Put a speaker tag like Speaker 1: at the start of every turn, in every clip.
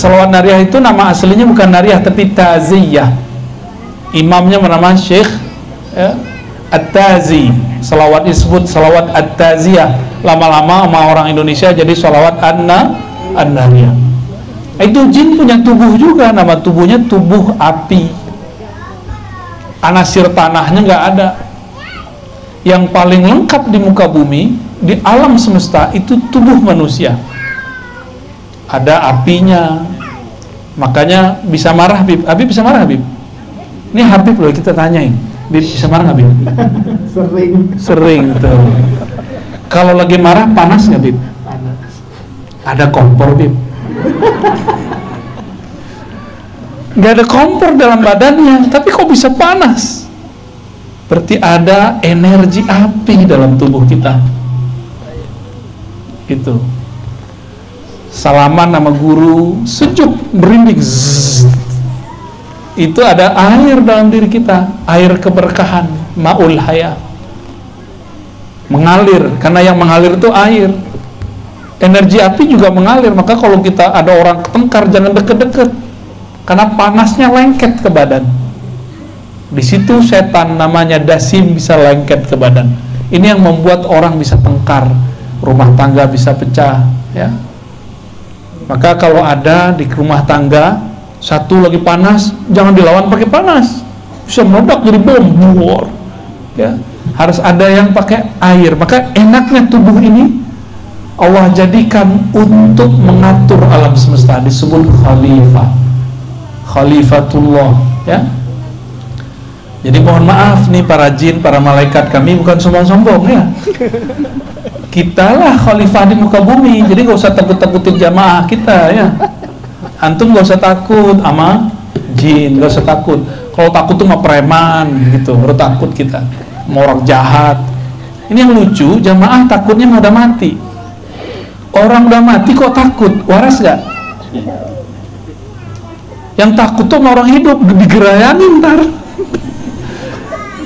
Speaker 1: Salawat Nariyah itu nama aslinya bukan Nariyah tapi Taziyah. Imamnya bernama Syekh At-Tazi. Salawat disebut salawat At-Taziyah. Lama-lama sama orang Indonesia jadi salawat An-Nariyah. Itu jin punya tubuh juga, nama tubuhnya tubuh api. Anasir tanahnya nggak ada. Yang paling lengkap di muka bumi, di alam semesta itu tubuh manusia. Ada apinya, makanya bisa marah Habib. Habib bisa marah Habib? Ini Habib loh kita tanyain, Habib bisa marah Habib? Sering tuh. Kalau lagi marah panas nggak Habib? Ada kompor Habib? Nggak ada kompor dalam badannya, tapi kok bisa panas? Berarti ada energi api dalam tubuh kita. Itu. Salaman sama guru sejuk, merinding. Itu ada air dalam diri kita, air keberkahan, ma'ul haya. Mengalir, karena yang mengalir itu air. Energi api juga mengalir, maka kalau kita ada orang tengkar jangan deket-deket, karena panasnya lengket ke badan. Di situ setan namanya dasim bisa lengket ke badan. Ini yang membuat orang bisa tengkar, rumah tangga bisa pecah, ya. Maka kalau ada di rumah tangga satu lagi panas, jangan dilawan pakai panas, bisa meledak jadi bom. Ya, harus ada yang pakai air. Maka enaknya tubuh ini Allah jadikan untuk mengatur alam semesta, disebut khalifah, khalifatullah. Ya. Jadi mohon maaf nih para jin, para malaikat, kami bukan sombong-sombong ya. Kitalah khalifah di muka bumi, jadi gak usah takut-takutin jamaah kita ya. Antum gak usah takut sama jin, gak usah takut. Kalau takut tuh sama preman gitu, baru takut kita, sama orang jahat. Ini yang lucu, jamaah takutnya mau udah mati. Orang udah mati kok takut, waras gak? Yang takut tuh sama orang hidup, digerayangin ntar.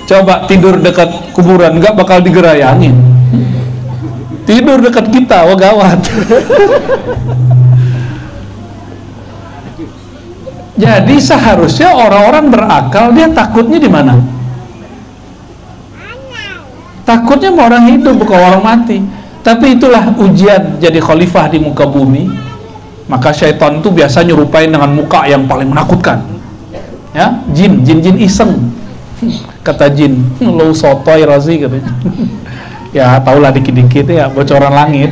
Speaker 1: Coba tidur dekat kuburan, gak bakal digerayangin. Tidur dekat kita, wah gawat. Jadi seharusnya orang-orang berakal dia takutnya di mana? Takutnya sama orang hidup, bukan orang mati. Tapi itulah ujian jadi khalifah di muka bumi. Maka syaitan itu biasa nyerupain dengan muka yang paling menakutkan. Ya, jin iseng. Kata jin, lo sotoy razi katanya. Ya tahulah dikit-dikit ya, bocoran langit.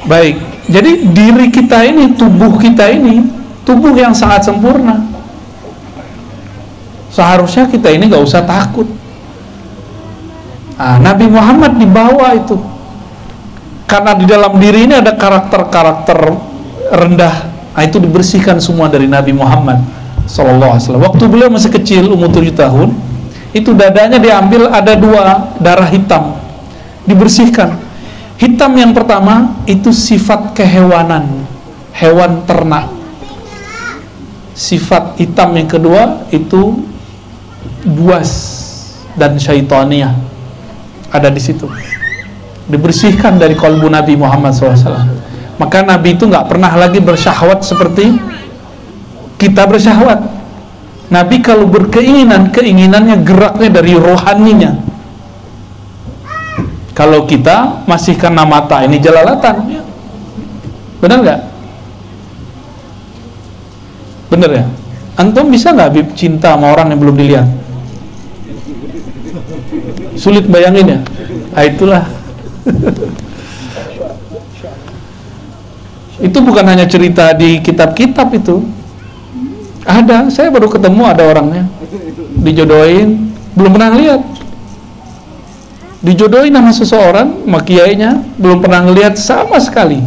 Speaker 1: Baik, jadi diri kita ini, tubuh kita ini, tubuh yang sangat sempurna. Seharusnya kita ini gak usah takut. Nah, Nabi Muhammad dibawa itu, karena di dalam diri ini ada karakter-karakter rendah. Nah, itu dibersihkan semua dari Nabi Muhammad SAW. Waktu beliau masih kecil, umur 7 tahun, itu dadanya diambil, ada 2 darah hitam, dibersihkan. Hitam yang pertama itu sifat kehewanan, hewan ternak. Sifat hitam yang kedua itu buas dan syaitaniyah, ada di situ. Dibersihkan dari kalbu Nabi Muhammad SAW. Maka Nabi itu nggak pernah lagi bersyahwat seperti kita bersyahwat. Nabi kalau berkeinginan, keinginannya geraknya dari rohaninya. Kalau kita masih karena mata ini jelalatan, ya. Benar nggak? Benar ya? Antum bisa nggak Habib cinta sama orang yang belum dilihat? Sulit bayangin ya? Nah, itulah. Itu bukan hanya cerita di kitab-kitab itu. Ada, saya baru ketemu ada orangnya dijodohin, belum pernah lihat. Dijodohin sama seseorang, sama kiainya, belum pernah lihat sama sekali.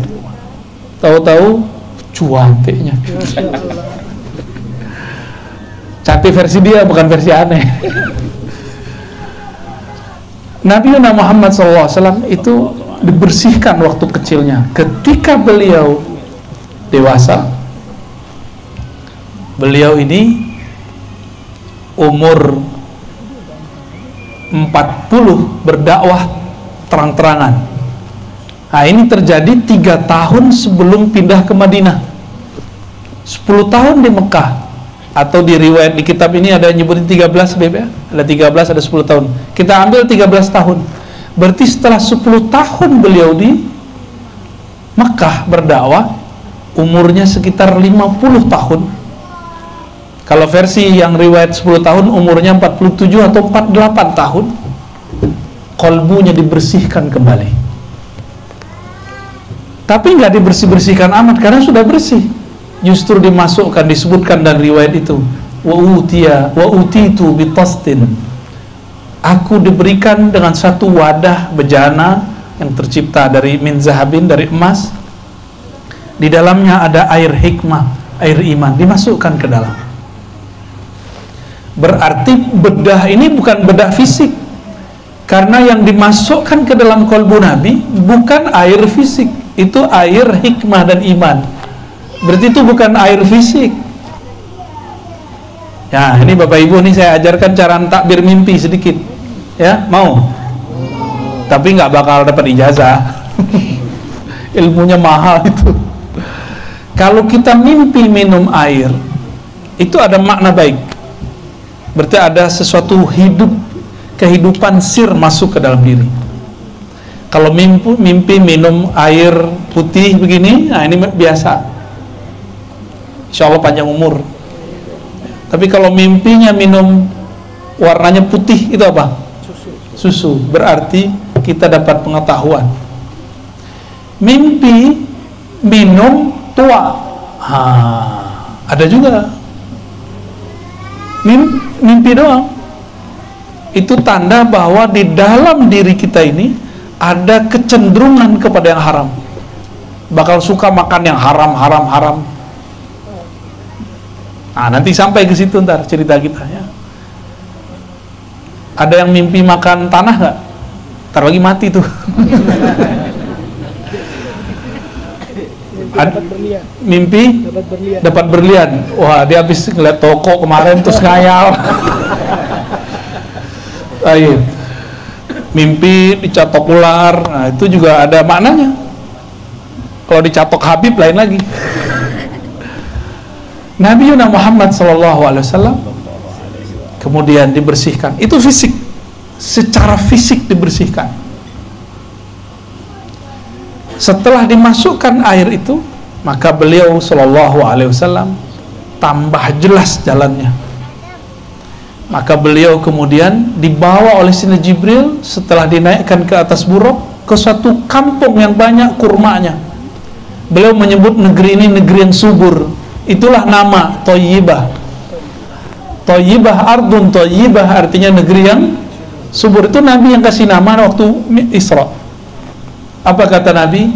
Speaker 1: Tahu-tahu cuanteknya. Cantik versi dia, bukan versi aneh. Nabi Muhammad SAW itu dibersihkan waktu kecilnya. Ketika beliau dewasa, beliau ini umur 40 berdakwah terang-terangan. Nah, ini terjadi 3 tahun sebelum pindah ke Madinah. 10 tahun di Mekah, atau di riwayat di kitab ini ada nyebutin 13 ya? Ada 13, ada 10 tahun. Kita ambil 13 tahun. Berarti setelah 10 tahun beliau di Mekah berdakwah, umurnya sekitar 50 tahun. Kalau versi yang riwayat 10 tahun, umurnya 47 atau 48 tahun. Kolbunya dibersihkan kembali. Tapi nggak dibersih-bersihkan amat, karena sudah bersih. Justru dimasukkan, disebutkan dan riwayat itu, wa utitu bitastin. Aku diberikan dengan satu wadah bejana yang tercipta dari min zahabin, dari emas. Di dalamnya ada air hikmah, air iman, dimasukkan ke dalam. Berarti bedah ini bukan bedah fisik, karena yang dimasukkan ke dalam kolbu Nabi bukan air fisik, itu air hikmah dan iman. Berarti itu bukan air fisik. Ya, ini Bapak Ibu, nih saya ajarkan cara takbir mimpi sedikit. Ya, mau? Tapi nggak bakal dapat ijazah. Ilmunya mahal itu. Kalau kita mimpi minum air, itu ada makna baik. Berarti ada sesuatu hidup, kehidupan sir masuk ke dalam diri. Kalau mimpi minum air putih begini, nah ini biasa, insya Allah panjang umur. Tapi kalau mimpinya minum warnanya putih, itu apa? Susu. Berarti kita dapat pengetahuan. Mimpi minum tua, ada juga. Mimpi doang, itu tanda bahwa di dalam diri kita ini ada kecenderungan kepada yang haram, bakal suka makan yang haram. Nah, nanti sampai ke situ ntar cerita kita ya. Ada yang mimpi makan tanah nggak? Ntar lagi mati tuh. Mimpi dapat berlian. Wah, dia habis ngeliat toko kemarin terus ngayal. Ayo. Mimpi dicatok ular, nah itu juga ada maknanya. Kalau dicatok Habib lain lagi. Nabi Muhammad SAW kemudian dibersihkan. Itu fisik, secara fisik dibersihkan. Setelah dimasukkan air itu, maka beliau SAW tambah jelas jalannya. Maka beliau kemudian dibawa oleh Sayyidina Jibril setelah dinaikkan ke atas buruk ke suatu kampung yang banyak kurmanya. Beliau menyebut negeri ini negeri yang subur. Itulah nama Thayyibah. Thayyibah, ardun Thayyibah, artinya negeri yang subur. Itu Nabi yang kasih nama waktu Isra. Apa kata Nabi?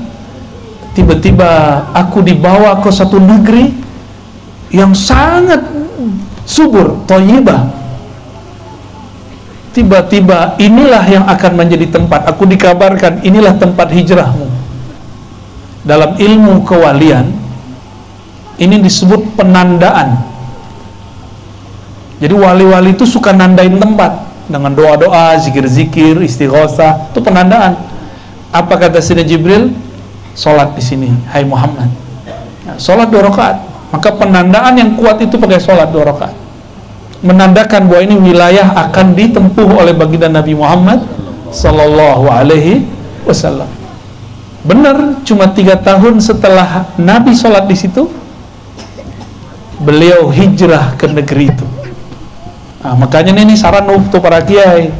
Speaker 1: Tiba-tiba aku dibawa ke satu negeri yang sangat subur, Thayyibah. Tiba-tiba inilah yang akan menjadi tempat, aku dikabarkan inilah tempat hijrahmu. Dalam ilmu kewalian ini disebut penandaan. Jadi wali-wali itu suka nandain tempat dengan doa-doa, zikir-zikir, istighosah, itu penandaan. Apa kata Sayyidina Jibril? Sholat di sini, hai Muhammad. Nah, sholat 2 rakaat. Maka penandaan yang kuat itu pakai sholat 2 rakaat, menandakan bahwa ini wilayah akan ditempuh oleh baginda Nabi Muhammad Sallallahu Alaihi Wasallam. Benar, cuma 3 tahun setelah Nabi sholat di situ, beliau hijrah ke negeri itu. Nah, makanya ini saran untuk para kiai,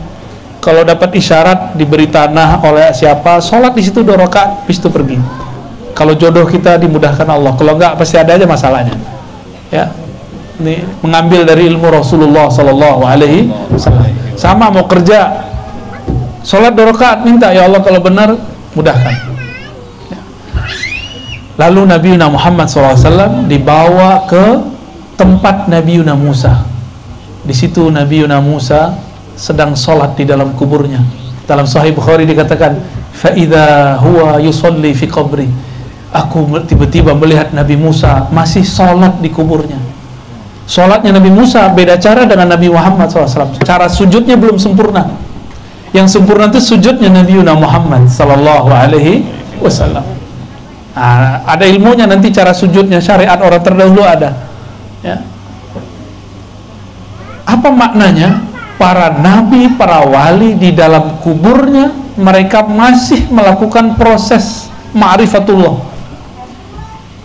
Speaker 1: kalau dapat isyarat diberi tanah oleh siapa, sholat di situ 2 rakaat, habis itu pergi. Kalau jodoh kita dimudahkan Allah, kalau enggak pasti ada aja masalahnya. Ya, ini mengambil dari ilmu Rasulullah Sallallahu Alaihi Wasallam. Sama mau kerja, sholat 2 rakaat, minta ya Allah kalau benar mudahkan. Ya. Lalu Nabi Muhammad SAW dibawa ke tempat Nabi Musa. Di situ Nabi Musa sedang sholat di dalam kuburnya. Dalam Sahih Bukhari dikatakan, "Fa'idha huwa yusalli fi qabri." Aku tiba-tiba melihat Nabi Musa masih sholat di kuburnya. Sholatnya Nabi Musa beda cara dengan Nabi Muhammad SAW. Cara sujudnya belum sempurna. Yang sempurna itu sujudnya Nabi Muhammad Sallallahu Alaihi wasallam. Nah, ada ilmunya nanti cara sujudnya, syariat orang terdahulu ada. Ya. Apa maknanya? Para nabi, para wali di dalam kuburnya mereka masih melakukan proses ma'rifatullah.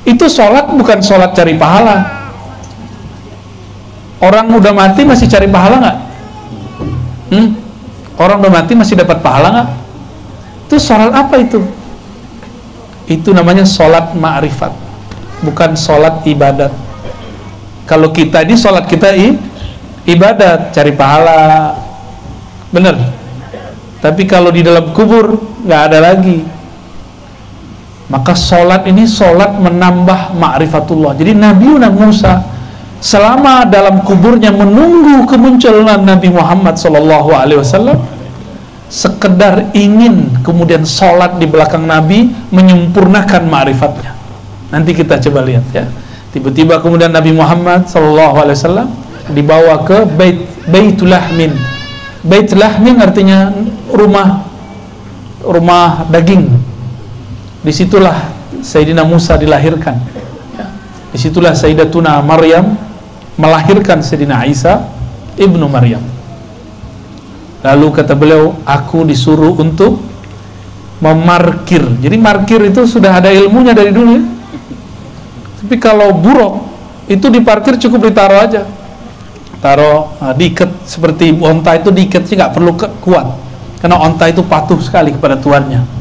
Speaker 1: Itu sholat bukan sholat cari pahala. Orang udah mati masih cari pahala nggak? Orang udah mati masih dapat pahala nggak? Itu sholat apa itu? Itu namanya sholat ma'rifat, bukan sholat ibadat. Kalau kita ini sholat kita ibadat, cari pahala, bener. Tapi kalau di dalam kubur nggak ada lagi. Maka sholat ini sholat menambah ma'rifatullah. Jadi Nabi Musa selama dalam kuburnya menunggu kemunculan Nabi Muhammad SAW, sekedar ingin kemudian sholat di belakang Nabi menyempurnakan ma'rifatnya. Nanti kita coba lihat ya. Tiba-tiba kemudian Nabi Muhammad SAW dibawa ke Baitul Lahmin. Baitul Lahmin artinya rumah daging. Disitulah Sayyidina Musa dilahirkan. Disitulah Sayyidatuna Maryam melahirkan Sayyidina Isa ibnu Maryam. Lalu kata beliau, aku disuruh untuk memarkir. Jadi markir itu sudah ada ilmunya dari dulu ya. Tapi kalau buruk itu diparkir cukup ditaruh aja. Taruh diikat seperti onta itu diikatnya nggak perlu kuat. Karena onta itu patuh sekali kepada tuannya.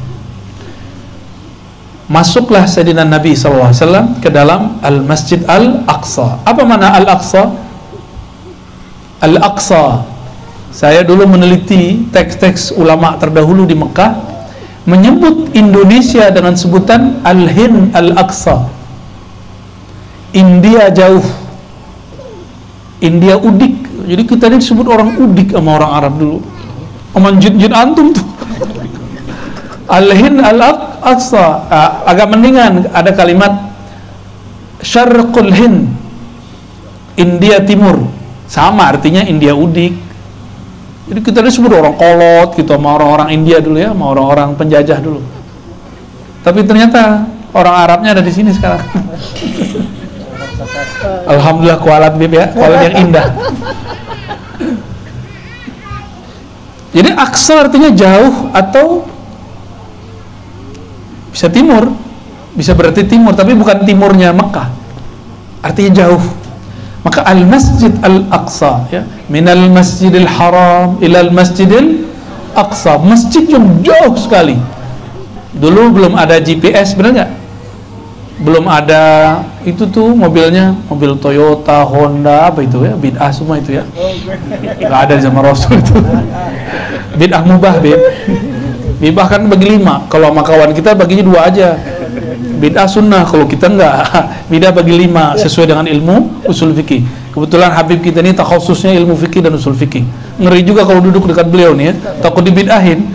Speaker 1: Masuklah Sayyidina Nabi SAW ke dalam Al-Masjid Al-Aqsa. Apa makna Al-Aqsa? Al-Aqsa, saya dulu meneliti teks-teks ulama terdahulu di Mekah, menyebut Indonesia dengan sebutan Al-Hind Al-Aqsa. India jauh, India udik. Jadi kita ini disebut orang udik sama orang Arab dulu. Aman jin-jin antum tuh. Al-Hind Al-Aqsa, agak mendingan ada kalimat Syarqul Hind, India Timur, sama artinya India udik. Jadi kita disebut orang kolot gitu sama orang-orang India dulu ya, sama orang-orang penjajah dulu. Tapi ternyata orang Arabnya ada di sini sekarang. Alhamdulillah kualat bib ya, kualat yang indah. Jadi Aqsa artinya jauh atau bisa timur, bisa berarti timur, tapi bukan timurnya Mekah, artinya jauh. Maka Al-Masjid Al-Aqsa ya, minal Masjidil Haram ilal Masjidil Aqsa, masjid yang jauh sekali. Dulu belum ada GPS, benar nggak? Belum ada itu tuh mobilnya, mobil Toyota, Honda, apa itu ya, bid'ah semua itu ya, nggak ada zaman Rasul itu. Bid'ah mubah, bid'ah kan bagi 5, kalau sama kawan kita baginya 2 aja. Bid'ah sunnah, kalau kita enggak. Bid'ah bagi 5 sesuai dengan ilmu usul fikih. Kebetulan Habib kita ini takhususnya ilmu fikih dan usul fikih. Ngeri juga kalau duduk dekat beliau nih ya, takut dibid'ahin.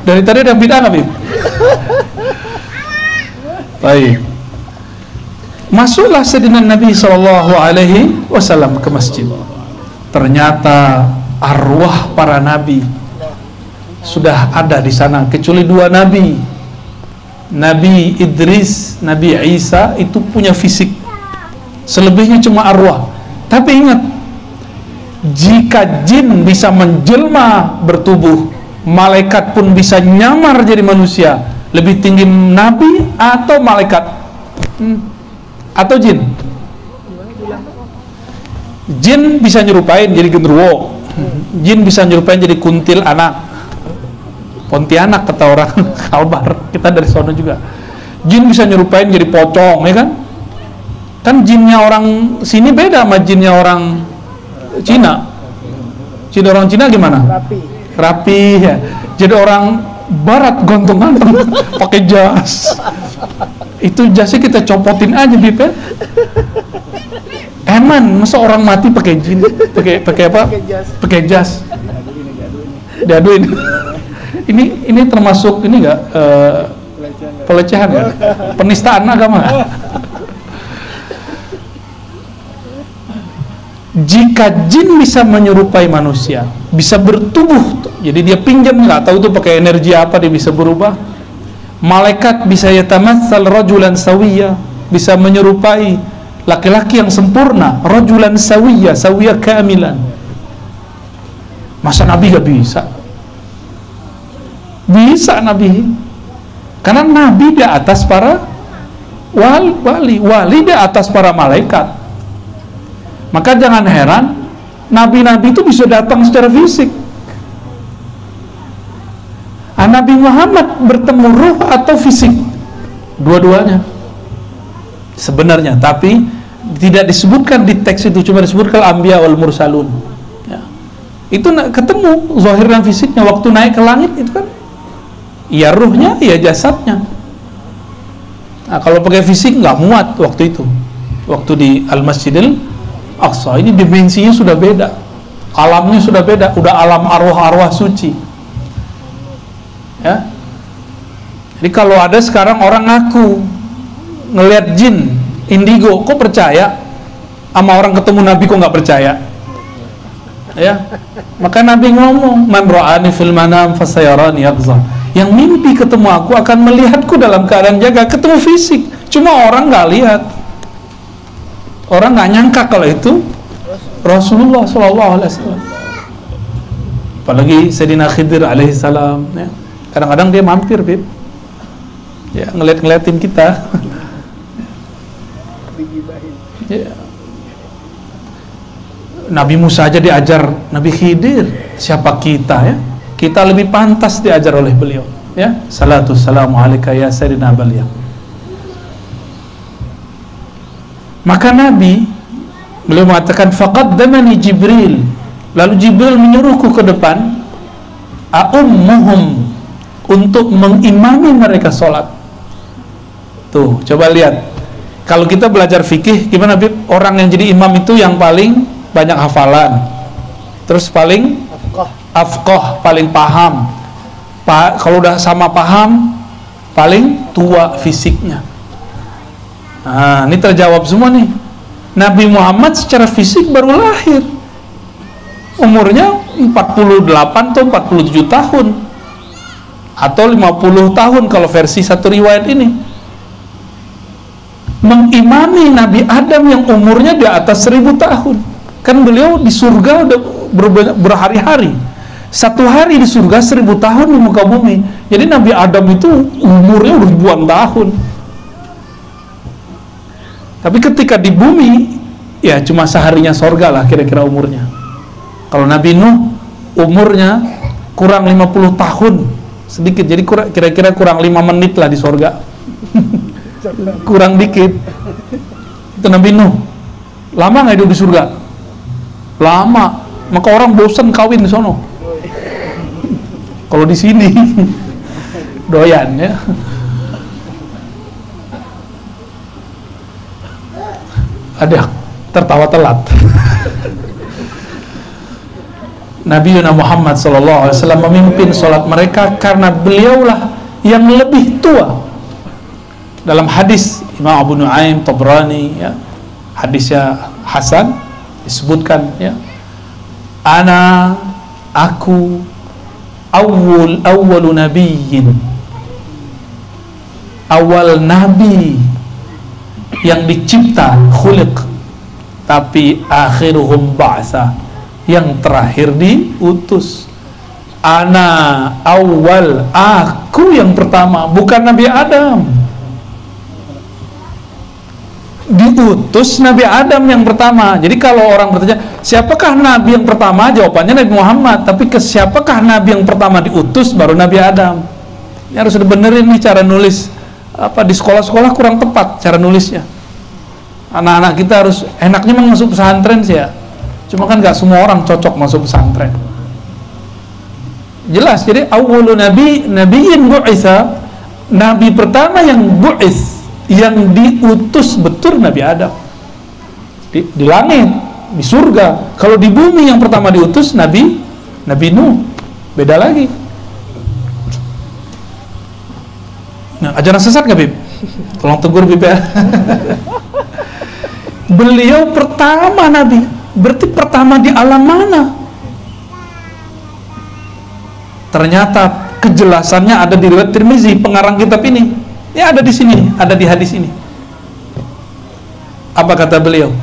Speaker 1: Dari tadi ada bid'ah Habib. Baik. Masuklah Sayyidina Nabi SAW ke masjid. Ternyata arwah para nabi sudah ada di sana, kecuali 2 nabi, Nabi Idris, Nabi Isa itu punya fisik, selebihnya cuma arwah. Tapi ingat, jika jin bisa menjelma bertubuh, malaikat pun bisa nyamar jadi manusia. Lebih tinggi nabi atau malaikat? Atau jin? Jin bisa nyerupain jadi genderuwo, jin bisa nyerupain jadi kuntil anak, Pontianak kata orang Kalbar, kita dari sana juga. Jin bisa nyerupain jadi pocong, ya kan? Kan jinnya orang sini beda sama jinnya orang Cina. Jin orang Cina gimana? Rapi ya. Jadi orang Barat gantung-gantung pakai jas. Itu jasnya kita copotin aja, Bip ya. Eman, masa orang mati pakai jin, pakai apa? Pakai jas. Diaduin. Ini termasuk ini enggak pelecehan ya? Penistaan agama. Jika jin bisa menyerupai manusia, bisa bertubuh Jadi dia pinjam, nggak tahu tuh pakai energi apa dia bisa berubah. Malaikat bisa yatamatsal rajulan sawiya, bisa menyerupai laki-laki yang sempurna, rajulan sawiya, sawiya kamilan. Masa Nabi gak bisa? Bisa Nabi, karena Nabi di atas para wali di atas para malaikat. Maka jangan heran Nabi-Nabi itu bisa datang secara fisik. Nabi Muhammad bertemu ruh atau fisik, dua-duanya sebenarnya, tapi tidak disebutkan di teks itu, cuma disebutkan Anbiya wal Mursalun ya. Itu ketemu zahir dan fisiknya waktu naik ke langit itu kan, ya ruhnya, ya jasadnya. Nah, kalau pakai fisik nggak muat waktu itu, waktu di Al-Masjidil Aqsa. Ini dimensinya sudah beda, alamnya sudah beda, udah alam arwah-arwah suci ya. Jadi kalau ada sekarang orang ngaku ngelihat jin, indigo, kok percaya? Sama orang ketemu Nabi kok nggak percaya? Ya, maka Nabi ngomong, man ra'ani fil manam fasayarani yaqza. Yang mimpi ketemu aku akan melihatku dalam keadaan jaga. Ketemu fisik, cuma orang nggak lihat, orang nggak nyangka kalau itu Rasulullah SAW. Apalagi Sayyidina Khidir alaihissalam ya. Kadang-kadang dia mampir, Bib, ya, ngeliat-ngeliatin kita ya. Nabi Musa aja diajar Nabi Khidir, siapa kita ya? Kita lebih pantas diajar oleh beliau ya. Salatu salamu alaika ya sayyidina beliau. Maka beliau mengatakan faqaddamani Jibril, lalu Jibril menyuruhku ke depan, a'ummuhum, untuk mengimami mereka sholat. Tuh, coba lihat, kalau kita belajar fikih gimana, Bib? Orang yang jadi imam itu yang paling banyak hafalan, terus paling afqah, paling paham. Kalau udah sama paham, paling tua fisiknya. Nah, ini terjawab semua nih. Nabi Muhammad secara fisik baru lahir, umurnya 48 atau 47 tahun atau 50 tahun kalau versi satu riwayat ini. Mengimami Nabi Adam yang umurnya di atas 1000 tahun. Kan beliau di surga udah berhari-hari. Satu hari di surga 1000 tahun di muka bumi. Jadi Nabi Adam itu umurnya udah ribuan tahun. Tapi ketika di bumi, ya cuma seharinya surga lah kira-kira umurnya. Kalau Nabi Nuh umurnya kurang 50 tahun sedikit, jadi kira-kira kurang 5 menit lah di surga. Kurang dikit. Itu Nabi Nuh. Lama nggak hidup di surga? Lama. Maka orang bosan kawin di sono. Kalau di sini doyan ya. Ada tertawa telat. Nabi Muhammad SAW memimpin sholat mereka karena beliaulah yang lebih tua. Dalam hadis Imam Abu Nuaim Tabrani ya, hadisnya Hasan, disebutkan ya, aku awwalu nabiyyin, awal nabi yang dicipta, khuliq, tapi akhiruhum ba'sa, yang terakhir diutus. Awal, aku yang pertama, bukan Nabi Adam. Diutus Nabi Adam yang pertama. Jadi kalau orang bertanya, siapakah Nabi yang pertama? Jawabannya Nabi Muhammad. Tapi ke siapakah Nabi yang pertama diutus? Baru Nabi Adam. Ini harus dibenerin nih cara nulis. Apa di sekolah-sekolah kurang tepat cara nulisnya. Anak-anak kita harus, enaknya memang masuk pesantren sih ya. Cuma kan gak semua orang cocok masuk pesantren. Jelas, jadi awwalu nabiyyin bu'itsa, nabi pertama yang bu'its, yang diutus betul Nabi Adam. Di langit, di surga. Kalau di bumi yang pertama diutus Nabi Nuh. Beda lagi. Nah, ajaran sesat gak, Bib? Tolong tegur, Bib ya. Beliau pertama Nabi. Berarti pertama di alam mana? Ternyata kejelasannya ada di riwayat Tirmizi, pengarang kitab ini. Ya ada di sini, ada di hadis ini. Apa kata beliau?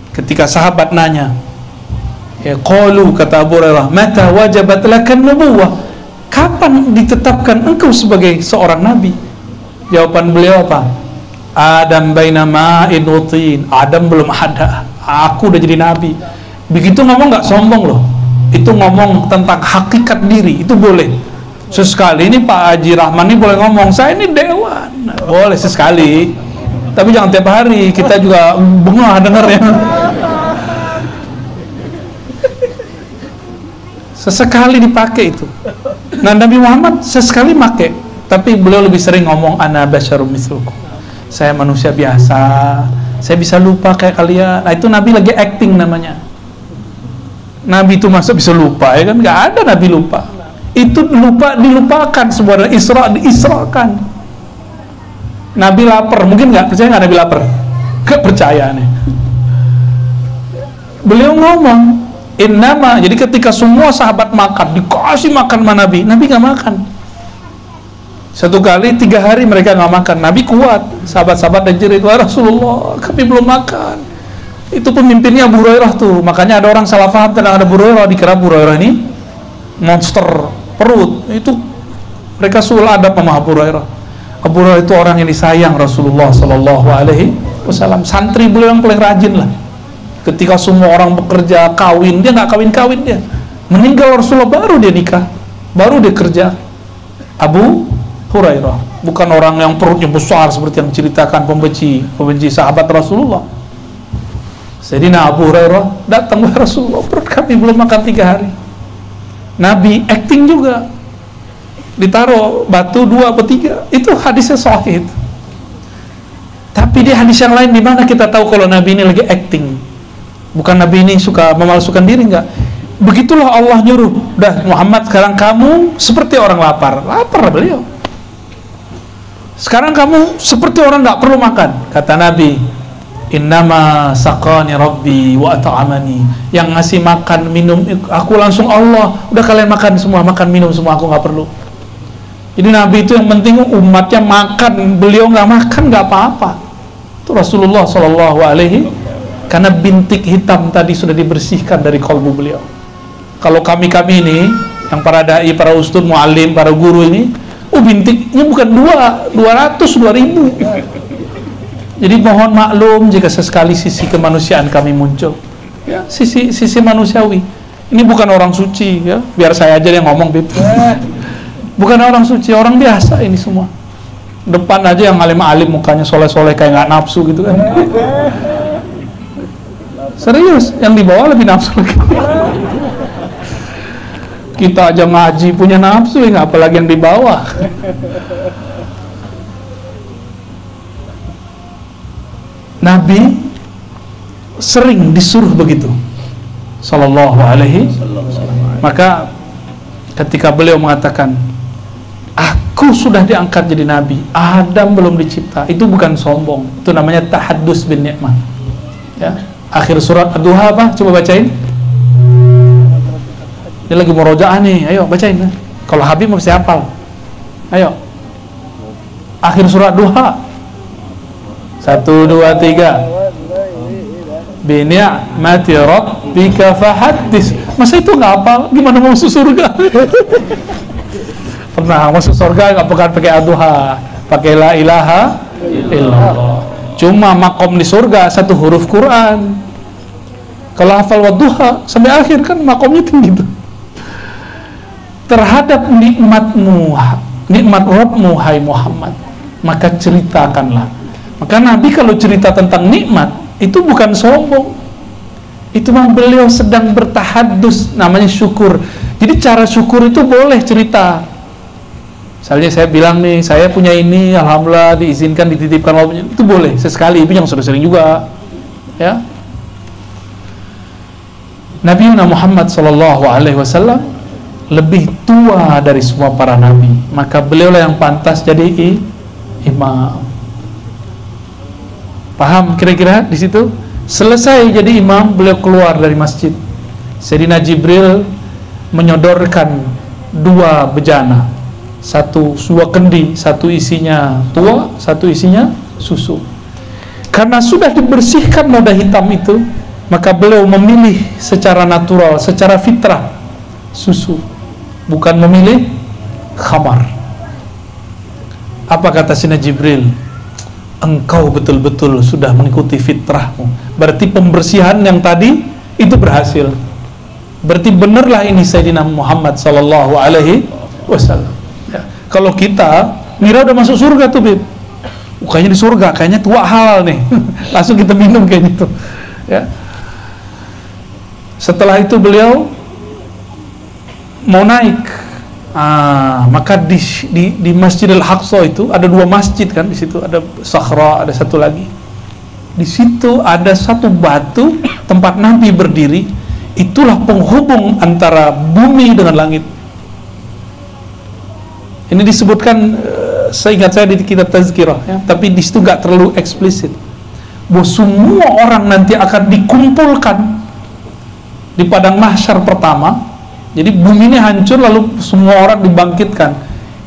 Speaker 1: Ketika sahabat nanya, ya qalu, kata Abu Hurairah, mata wajabat lakan nubuwah? Kapan ditetapkan engkau sebagai seorang nabi? Jawaban beliau apa? Adam baina ma'in wa tin. Adam belum ada, aku udah jadi nabi. Begitu ngomong nggak sombong loh. Itu ngomong tentang hakikat diri, itu boleh. Sesekali ini Pak Haji Rahman ini boleh ngomong, saya ini dewan. Nah, boleh sesekali. Tapi jangan tiap hari, kita juga bengah dengarnya. Sesekali dipakai itu. Nah, Nabi Muhammad sesekali pakai, tapi beliau lebih sering ngomong ana basyarum mislukum. Saya manusia biasa, saya bisa lupa kayak kalian. Nah, itu Nabi lagi acting namanya. Nabi itu masa bisa lupa, ya kan? Nggak ada Nabi lupa. Itu lupa dilupakan, sebuah Isra diisrakan. Nabi lapar, mungkin nggak percaya nggak Nabi lapar? Nggak percaya nih. Beliau ngomong innama, jadi ketika semua sahabat makan, dikasih makan sama Nabi, Nabi nggak makan. Satu kali 3 hari mereka nggak makan, Nabi kuat. Sahabat-sahabat dan jerit, wah Rasulullah, kami belum makan. Itu pemimpinnya Abu Hurairah tuh. Makanya ada orang salah paham tentang Abu Hurairah, dikira Abu Hurairah ini monster perut. Itu mereka sul adab sama Abu Hurairah. Abu Hurairah itu orang yang disayang Rasulullah Sallallahu Alaihi Wasallam. Santri beliau yang paling rajin lah. Ketika semua orang bekerja, kawin, dia nggak kawin-kawin dia. Meninggal Rasulullah baru dia nikah, baru dia kerja. Abu Hurairah bukan orang yang perutnya besar seperti yang diceritakan pembenci sahabat Rasulullah. Sayyidina Abu Hurairah datang ke Rasulullah, perut kami belum makan 3 hari. Nabi acting juga, ditaruh batu 2 atau 3, itu hadisnya sahih. Tapi di hadis yang lain, di mana kita tahu kalau Nabi ini lagi acting? Bukan Nabi ini suka memalsukan diri, enggak. Begitulah Allah nyuruh, dah Muhammad sekarang kamu seperti orang lapar beliau. Sekarang kamu seperti orang nggak perlu makan, kata Nabi. Innama saqani rabbi wa at'amani. Yang ngasih makan minum aku langsung Allah. Udah kalian makan semua, makan minum semua, aku nggak perlu. Jadi Nabi itu yang penting umatnya makan, beliau nggak makan nggak apa-apa. Itu Rasulullah Shallallahu Alaihi. Karena bintik hitam tadi sudah dibersihkan dari kalbu beliau. Kalau kami ini, yang para dai, para ustadz, muallim, para guru ini, bintiknya bukan 200, 2000. Jadi mohon maklum jika sesekali sisi kemanusiaan kami muncul, ya, sisi manusiawi. Ini bukan orang suci, ya. Biar saya aja yang ngomong, Bib. Bukan orang suci, orang biasa ini semua. Depan aja yang alim-alim mukanya soleh-soleh kayak nggak nafsu gitu kan. Serius, yang di bawah lebih nafsu lagi. Kita aja ngaji punya nafsu, ya, apalagi yang di bawah. Nabi sering disuruh begitu Sallallahu Alaihi Wasallam. Maka ketika beliau mengatakan aku sudah diangkat jadi Nabi, Adam belum dicipta, itu bukan sombong, itu namanya tahaddus bin ni'mah, ya. Akhir surat Ad-Duha apa? Coba bacain. Dia lagi murojaah nih, ayo bacain. Kalau Habib mesti hafal. Ayo. Akhir surat Duha. 1, 2, 3. Bi ni'mati rabbika fahaddits. Masa itu nggak hafal? Gimana mau masuk surga? Pernah masuk surga nggak pakai Ad-Duha, pakai la ilaha illallah. Cuma makom di surga 1 huruf Quran. Kalau hafal Wadduha sampai akhir kan makomnya tinggi tuh. Terhadap nikmatmu, nikmat Rabbmu hai Muhammad, maka ceritakanlah. Maka Nabi kalau cerita tentang nikmat itu bukan sombong, itu memang beliau sedang bertahaddus, namanya syukur. Jadi cara syukur itu boleh cerita. Misalnya saya bilang nih, saya punya ini, alhamdulillah diizinkan, dititipkan Allah, itu boleh sesekali, itu yang sudah sering juga, ya. Nabi Muhammad SAW lebih tua dari semua para nabi, maka beliaulah yang pantas jadi imam. Paham kira-kira di situ? Selesai jadi imam, beliau keluar dari masjid. Sayyidina Jibril menyodorkan dua bejana, dua kendi, satu isinya tua, satu isinya susu. Karena sudah dibersihkan noda hitam itu, maka beliau memilih secara natural, secara fitrah susu, bukan memilih khamar. Apa kata Sayyidina Jibril? Engkau betul-betul sudah mengikuti fitrahmu. Berarti pembersihan yang tadi itu berhasil. Berarti benarlah ini Sayyidina Muhammad sallallahu alaihi wasallam. Ya. Kalau kita mira udah masuk surga tuh, Bib. Kayaknya di surga, kayaknya tua halal nih. Langsung kita minum kayak gitu. Ya. Setelah itu beliau mau naik. Maka di Masjidil Aqsa itu ada dua masjid kan, di situ ada Sakhra, ada satu lagi. Di situ ada satu batu tempat Nabi berdiri, itulah penghubung antara bumi dengan langit. Ini disebutkan seingat saya di kitab Tazkirah ya, tapi di situ nggak terlalu eksplisit. Bahwa semua orang nanti akan dikumpulkan di padang mahsyar pertama. Jadi bumi ini hancur lalu semua orang dibangkitkan.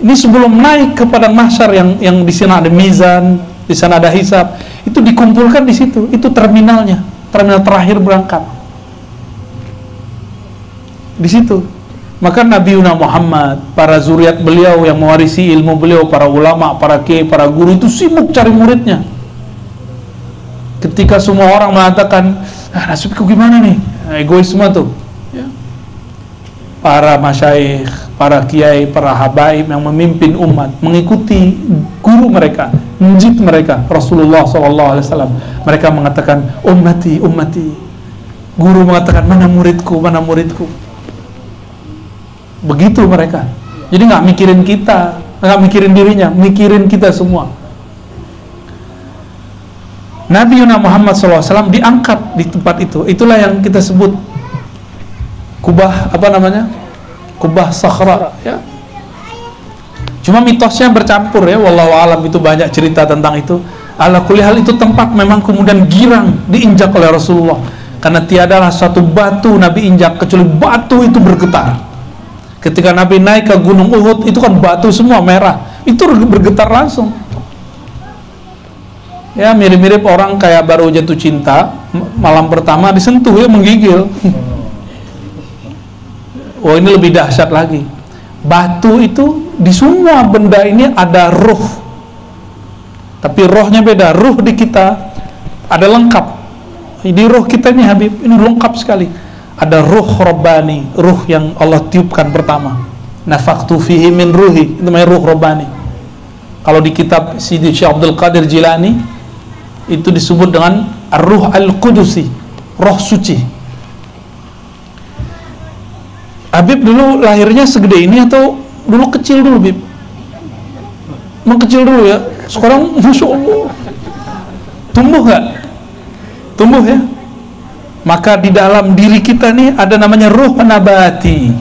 Speaker 1: Ini sebelum naik ke padang mahsyar yang di sana ada mizan, di sana ada hisab, itu dikumpulkan di situ. Itu terminalnya, terminal terakhir berangkat. Di situ. Maka Nabi Muhammad, para zuriat beliau yang mewarisi ilmu beliau, para ulama, para kiai, para guru itu sibuk cari muridnya. Ketika semua orang mengatakan, nasibku gimana nih? Egoisme tuh. Para masyaikh, para kiai, para habaib yang memimpin umat mengikuti guru mereka, menjid mereka, Rasulullah SAW. Mereka mengatakan, ummati, ummati. Guru mengatakan, mana muridku, mana muridku. Begitu mereka. Jadi nggak mikirin kita, nggak mikirin dirinya, mikirin kita semua. Nabi Muhammad SAW diangkat di tempat itu. Itulah yang kita sebut kubah, apa namanya? Kubah Sakhra ya. Cuma mitosnya bercampur ya, wallahu alam, itu banyak cerita tentang itu. Ala kulli hal itu tempat memang kemudian girang diinjak oleh Rasulullah. Karena tiadalah satu batu Nabi injak kecuali batu itu bergetar. Ketika Nabi naik ke Gunung Uhud, itu kan batu semua merah. Itu bergetar langsung. Ya mirip-mirip orang kayak baru jatuh cinta, malam pertama disentuh ya menggigil. Oh ini lebih dahsyat lagi. Batu itu di semua benda ini ada ruh. Tapi rohnya beda. Ruh di kita ada lengkap. Di ruh kita ini Habib, ini lengkap sekali. Ada ruh Rabbani, ruh yang Allah tiupkan pertama. Nafaqtu fihi min ruhi, itu namanya ruh Rabbani. Kalau di kitab Sidi Syekh Abdul Qadir Jilani itu disebut dengan Ar-Ruh Al-Qudusi, roh suci. Habib dulu lahirnya segede ini atau dulu kecil dulu, Habib? Emang kecil dulu ya? Sekarang Masya Allah tumbuh nggak? Tumbuh ya? Maka di dalam diri kita nih ada namanya ruh nabati,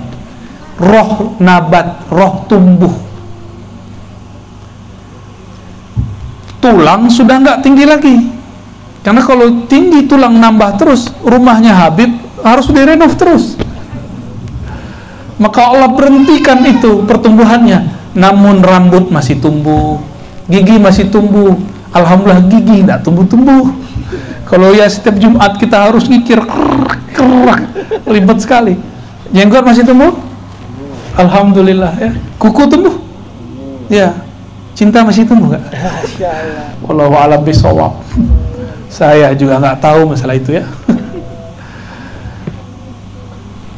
Speaker 1: roh nabat, roh tumbuh. Tulang sudah nggak tinggi lagi, karena kalau tinggi tulang nambah terus, rumahnya Habib harus direnov terus. Maka Allah berhentikan itu pertumbuhannya. Namun rambut masih tumbuh, gigi masih tumbuh. Alhamdulillah gigi tidak tumbuh-tumbuh. Kalau ya setiap Jumat kita harus ngikir, ribet sekali. Jenggot masih tumbuh? Alhamdulillah ya. Kuku tumbuh? Ya. Cinta masih tumbuh nggak? Wallahu a'lam bishawab. Saya juga nggak tahu masalah itu ya.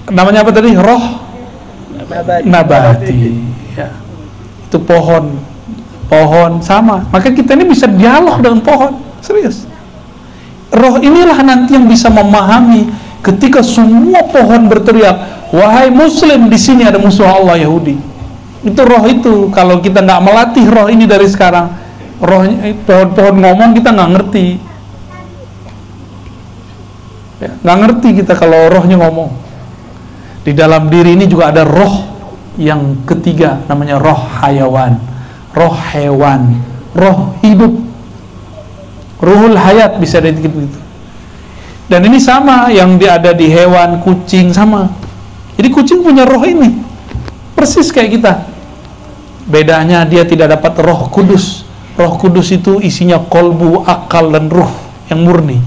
Speaker 1: Namanya apa tadi? Roh nabati. Ya. Itu pohon sama. Maka kita ini bisa dialog dengan pohon, serius. Roh inilah nanti yang bisa memahami ketika semua pohon berteriak, wahai Muslim, di sini ada musuh Allah Yahudi. Itu roh itu. Kalau kita nggak melatih roh ini dari sekarang, rohnya pohon-pohon ngomong kita nggak ngerti. Ya, nggak ngerti kita kalau rohnya ngomong. Di dalam diri ini juga ada roh yang ketiga, namanya roh hayawan, roh hewan, roh hidup, ruhul hayat bisa disebut begitu. Dan ini sama yang ada di hewan, kucing sama. Jadi kucing punya roh ini, persis kayak kita. Bedanya dia tidak dapat Roh Kudus. Roh Kudus itu isinya kolbu, akal, dan ruh yang murni.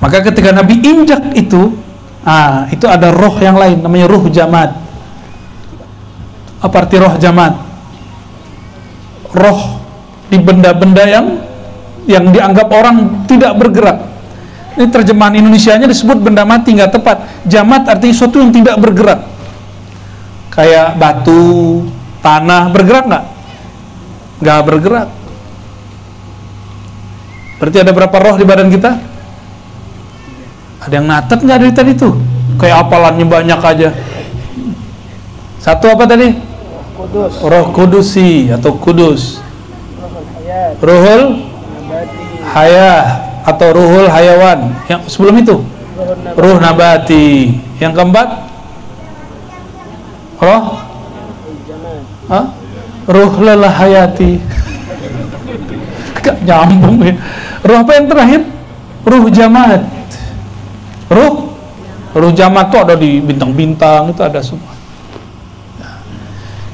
Speaker 1: Maka ketika Nabi injak itu ada roh yang lain, namanya ruh jamad. Apa arti roh jamad? Roh di benda-benda yang dianggap orang tidak bergerak. Ini terjemahan Indonesianya disebut benda mati, nggak tepat. Jamad artinya sesuatu yang tidak bergerak. Kayak batu, tanah, bergerak nggak? Nggak bergerak. Berarti ada berapa roh di badan kita? Ada yang natet nggak dari tadi tuh? Kayak apalannya banyak aja. Satu apa tadi?
Speaker 2: Kudus.
Speaker 1: Roh Kudusi atau Kudus. Ruhul Hayah atau Ruhul Hayawan. Yang sebelum itu Ruh Nabati. Yang keempat Roh Ruh Lelah Hayati. Gak nyambung ya. Ruh apa yang terakhir? Ruh Jamad. Ruh Jamad itu ada di bintang-bintang, itu ada semua.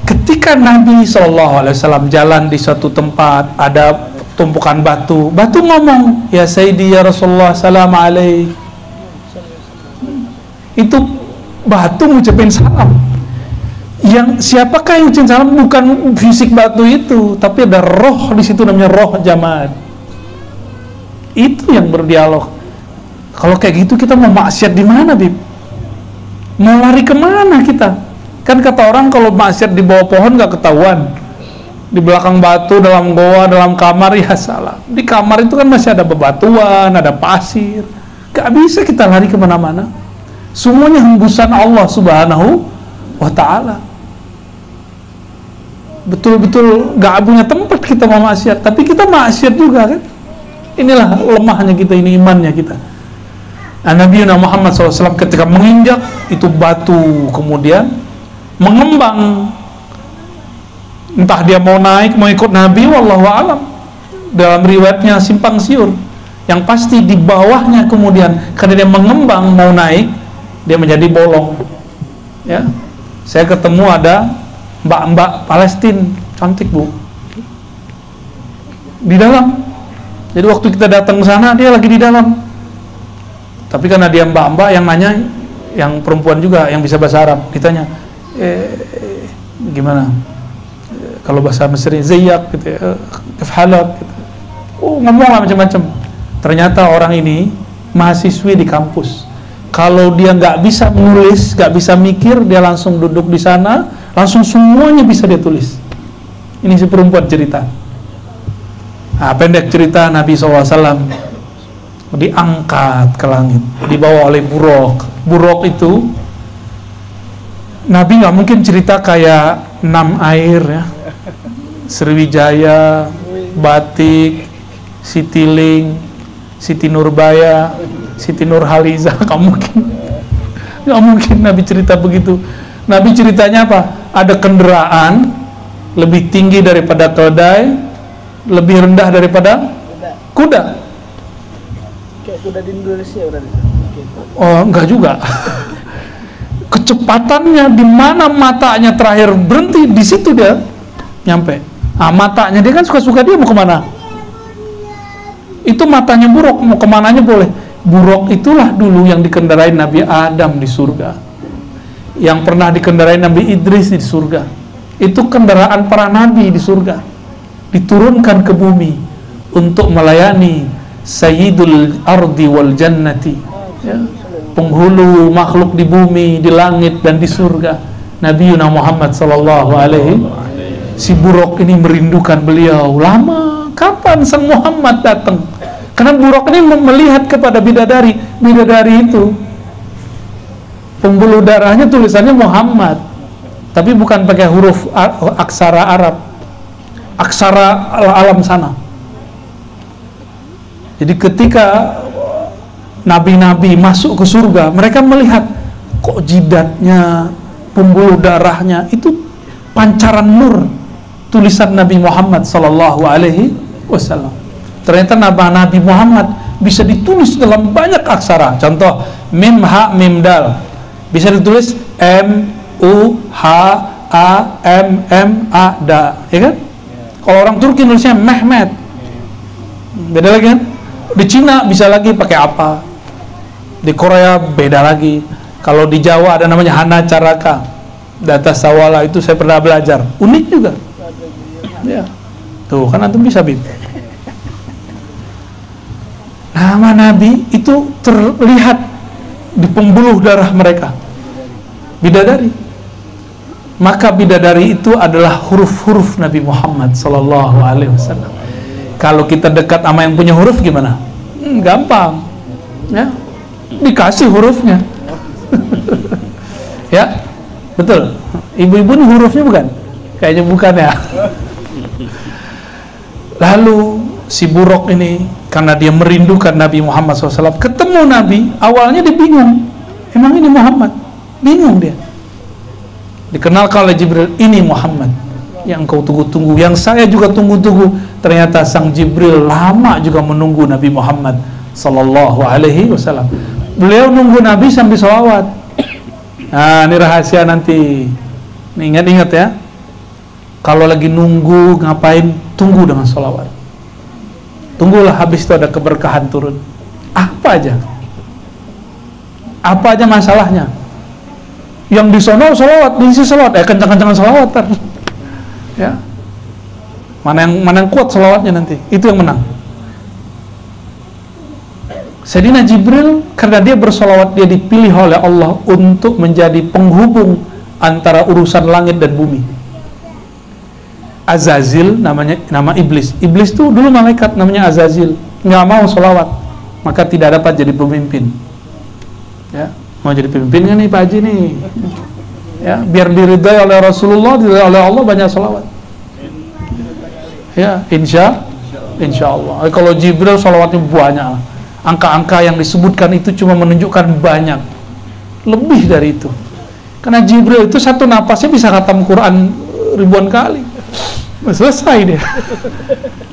Speaker 1: Ketika Nabi SAW jalan di suatu tempat, ada tumpukan batu ngomong, ya Sayyidi ya Rasulullah salam alaih. Itu batu ngucapin salam. Yang siapakah yang ngucapin salam? Bukan fisik batu itu, tapi ada roh di situ namanya roh jamad. Itu yang berdialog. Kalau kayak gitu kita mau maksiat di mana, Bib? Mau lari kemana kita? Kan kata orang kalau maksiat di bawah pohon nggak ketahuan, di belakang batu, dalam goa, dalam kamar, ya salah. Di kamar itu kan masih ada bebatuan, ada pasir. Gak bisa kita lari kemana-mana. Semuanya hembusan Allah Subhanahu wa Ta'ala. Betul-betul gak punya tempat kita mau maksiat, tapi kita maksiat juga kan. Inilah lemahnya kita, ini imannya kita. Nah, Nabi Muhammad SAW ketika menginjak itu batu, kemudian mengembang. Entah dia mau naik, mau ikut Nabi, wallahu alam. Dalam riwayatnya simpang siur. Yang pasti di bawahnya kemudian karena dia mengembang mau naik, dia menjadi bolong. Ya, saya ketemu ada mbak-mbak Palestina, cantik Bu, di dalam. Jadi waktu kita datang ke sana dia lagi di dalam. Tapi karena dia mbak-mbak yang nanya, yang perempuan juga yang bisa bahasa Arab, ditanya, gimana? Kalau bahasa Mesir, zayak gitu, kefhalak gitu. Oh, ngomong lah macam-macam. Ternyata orang ini mahasiswi di kampus. Kalau dia nggak bisa menulis, nggak bisa mikir, dia langsung duduk di sana, langsung semuanya bisa dia tulis. Ini si perempuan cerita. Nah, pendek cerita, Nabi SAW diangkat ke langit, dibawa oleh buruk. Buruk itu Nabi nggak mungkin cerita kayak 6 air ya, Sriwijaya, Batik, Citylink, Siti Nurbaya, Siti Nurhaliza. Nggak mungkin Nabi cerita begitu. Nabi ceritanya apa? Ada kendaraan lebih tinggi daripada keledai, lebih rendah daripada kuda.
Speaker 2: Kayak kuda di Indonesia berarti.
Speaker 1: Oh, enggak juga. Kecepatannya di mana matanya terakhir berhenti, di situ dia nyampe. Ah, matanya dia kan suka-suka dia mau kemana. Itu matanya buruk, mau kemananya boleh. Buruk itulah dulu yang dikendarai Nabi Adam di surga, yang pernah dikendarai Nabi Idris di surga. Itu kendaraan para nabi di surga, diturunkan ke bumi untuk melayani Sayyidul Ardi wal Jannati, ya, penghulu makhluk di bumi, di langit dan di surga, Nabi Muhammad sallallahu alaihi. Si buruk ini merindukan beliau lama. Kapan Sang Muhammad datang? Karena buruk ini melihat kepada bidadari. Bidadari itu pembuluh darahnya tulisannya Muhammad, tapi bukan pakai huruf aksara Arab, aksara alam sana. Jadi ketika nabi-nabi masuk ke surga, mereka melihat kok jidatnya, pembuluh darahnya itu pancaran nur tulisan Nabi Muhammad sallallahu alaihi wasallam. Ternyata Nabi Muhammad bisa ditulis dalam banyak aksara. Contoh, mim ha mim dal bisa ditulis M U H A M M A da, ya kan? Kalau orang Turki nulisnya Mehmet, beda lagi kan? Di Cina bisa lagi pakai apa? Di Korea beda lagi. Kalau di Jawa ada namanya Hana Caraka, Data Sawala, itu saya pernah belajar, unik juga. Ya, tuh kan antum bisa bib. Nama Nabi itu terlihat di pembuluh darah mereka, bidadari. Maka bidadari itu adalah huruf-huruf Nabi Muhammad Sallallahu Alaihi Wasallam. Kalau kita dekat sama yang punya huruf gimana? Gampang, ya, dikasih hurufnya. Ya, betul. Ibu-ibu ini hurufnya bukan? Kayaknya bukan ya. Lalu si Buruk ini, karena dia merindukan Nabi Muhammad SAW, ketemu Nabi, awalnya dia bingung, emang ini Muhammad? Bingung dia. Dikenalkan oleh Jibril, ini Muhammad yang kau tunggu-tunggu, yang saya juga tunggu-tunggu. Ternyata sang Jibril lama juga menunggu Nabi Muhammad Sallallahu Alaihi Wasallam. Beliau nunggu Nabi sambil sholawat. Nah, ini rahasia nanti. Ingat-ingat ya, kalau lagi nunggu ngapain, tunggu dengan sholawat. Tunggulah, habis itu ada keberkahan turun. Apa aja masalahnya. Yang di sono sholawat, di sini sholawat, kencang-kencangan sholawat. Ya, mana yang kuat sholawatnya nanti, itu yang menang. Sayyidina Jibril, karena dia bersolawat, dia dipilih oleh Allah untuk menjadi penghubung antara urusan langit dan bumi. Azazil namanya, nama iblis. Iblis itu dulu malaikat namanya Azazil, nggak mau solawat, maka tidak dapat jadi pemimpin. Ya, mau jadi pemimpin kan nih Pak Haji nih? Ya, biar diridai oleh Rasulullah, diridai oleh Allah, banyak solawat. Ya, insya Allah. Kalau Jibril solawatnya banyak. Angka-angka yang disebutkan itu cuma menunjukkan banyak, lebih dari itu. Karena Jibril itu satu napasnya bisa khatam Quran ribuan kali. Selesai dia.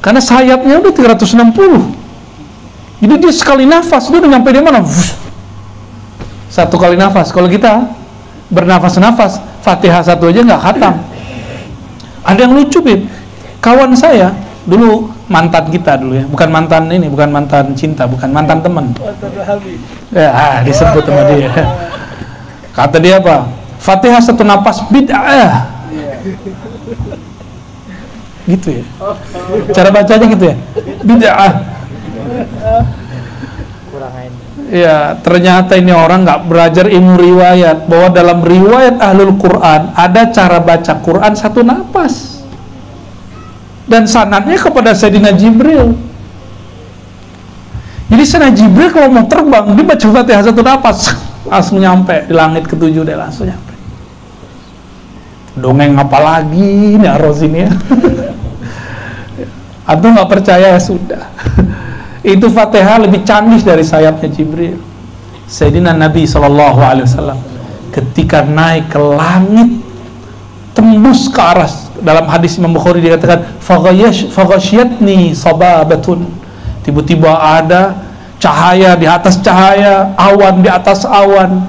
Speaker 1: Karena sayapnya udah 360. Jadi dia sekali nafas, dia udah nyampe di mana? Satu kali nafas. Kalau kita bernafas-nafas, Fatihah satu aja nggak khatam. Ada yang lucu, Bib. Kawan saya dulu, mantan kita dulu ya, bukan mantan ini, bukan mantan cinta, bukan mantan teman. Ya, disebut sama dia. Kata dia apa? Fatihah satu napas bid'ah. Gitu ya. Cara bacanya gitu ya. Bid'ah. Ya, ternyata ini orang nggak belajar ilmu riwayat, bahwa dalam riwayat Ahlul Quran ada cara baca Quran satu napas. Dan sanadnya kepada Sayyidina Jibril. Jadi Sayyidina Jibril kalau mau terbang, dia baca Fatihah satu napas, langsung nyampe di langit ketujuh, dia langsung nyampe. Dongeng apa lagi nih Aros ini ya? Atau nggak percaya ya sudah. Itu Fatihah lebih canggih dari sayapnya Jibril. Sayyidina Nabi SAW ketika naik ke langit, tembus ke aras. Dalam hadis Imam Bukhari dikatakan faghashiyatni sababatun, tiba-tiba ada cahaya di atas cahaya, awan di atas awan,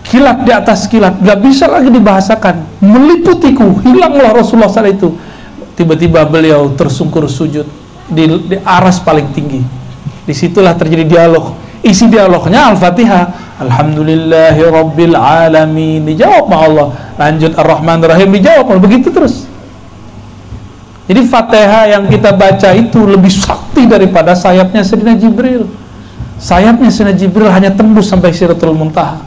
Speaker 1: kilat di atas kilat, gak bisa lagi dibahasakan, meliputiku. Hilanglah Rasulullah SAW itu. Tiba-tiba beliau tersungkur sujud di aras paling tinggi. Disitulah terjadi dialog. Isi dialognya Al-Fatihah, Alhamdulillahi Rabbil Alamin, dijawab sama Allah. Lanjut Ar-Rahman Ar-Rahim, dijawab. Begitu terus. Jadi Fatihah yang kita baca itu lebih sakti daripada sayapnya Sayyidina Jibril. Sayapnya Sayyidina Jibril hanya tembus sampai Sidratul Muntaha.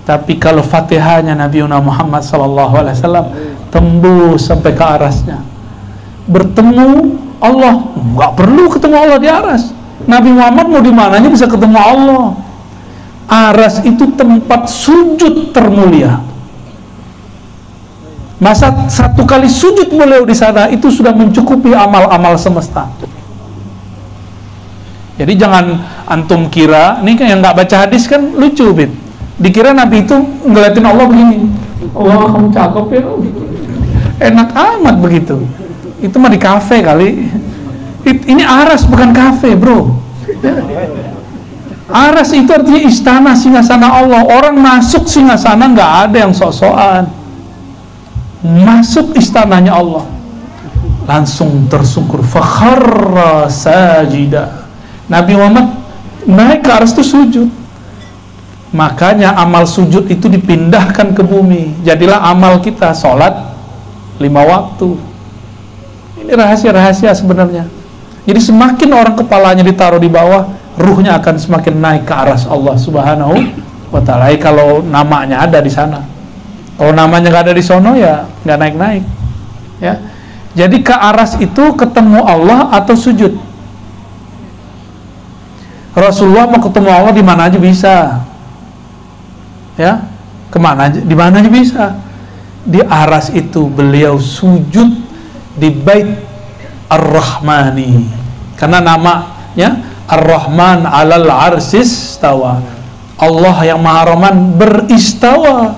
Speaker 1: Tapi kalau Fatihahnya Nabi Muhammad SAW tembus sampai ke arasnya. Bertemu Allah, nggak perlu ketemu Allah di aras. Nabi Muhammad mau di mananya bisa ketemu Allah. Aras itu tempat sujud termulia. Masa satu kali sujud beliau di sana itu sudah mencukupi amal-amal semesta. Jadi jangan antum kira, ini kan yang nggak baca hadis kan lucu, Bin. Dikira Nabi itu ngeliatin Allah begini. Allah, kamu cakep ya. Enak amat begitu. Itu mah di kafe kali. Ini aras bukan kafe, bro. Aras itu artinya istana singgasana Allah. Orang masuk singgasana nggak ada yang sok-sokan. Masuk istananya Allah, langsung tersungkur. Fakharra sajida. Nabi Muhammad naik ke aras itu sujud. Makanya amal sujud itu dipindahkan ke bumi. Jadilah amal kita sholat 5 waktu. Ini rahasia-rahasia sebenarnya. Jadi semakin orang kepalanya ditaruh di bawah, ruhnya akan semakin naik ke aras Allah Subhanahu wa ta'ala. Kalau namanya ada di sana. Kalau namanya nggak ada di sono, ya nggak naik-naik. Ya. Jadi ke aras itu ketemu Allah atau sujud. Rasulullah mau ketemu Allah di mana aja bisa. Ya, kemana aja, di mana aja bisa. Di aras itu beliau sujud di Bait Ar-Rahmani, karena namanya Ar-Rahman 'alal 'arsis tawa. Allah yang Maha Rahman beristawa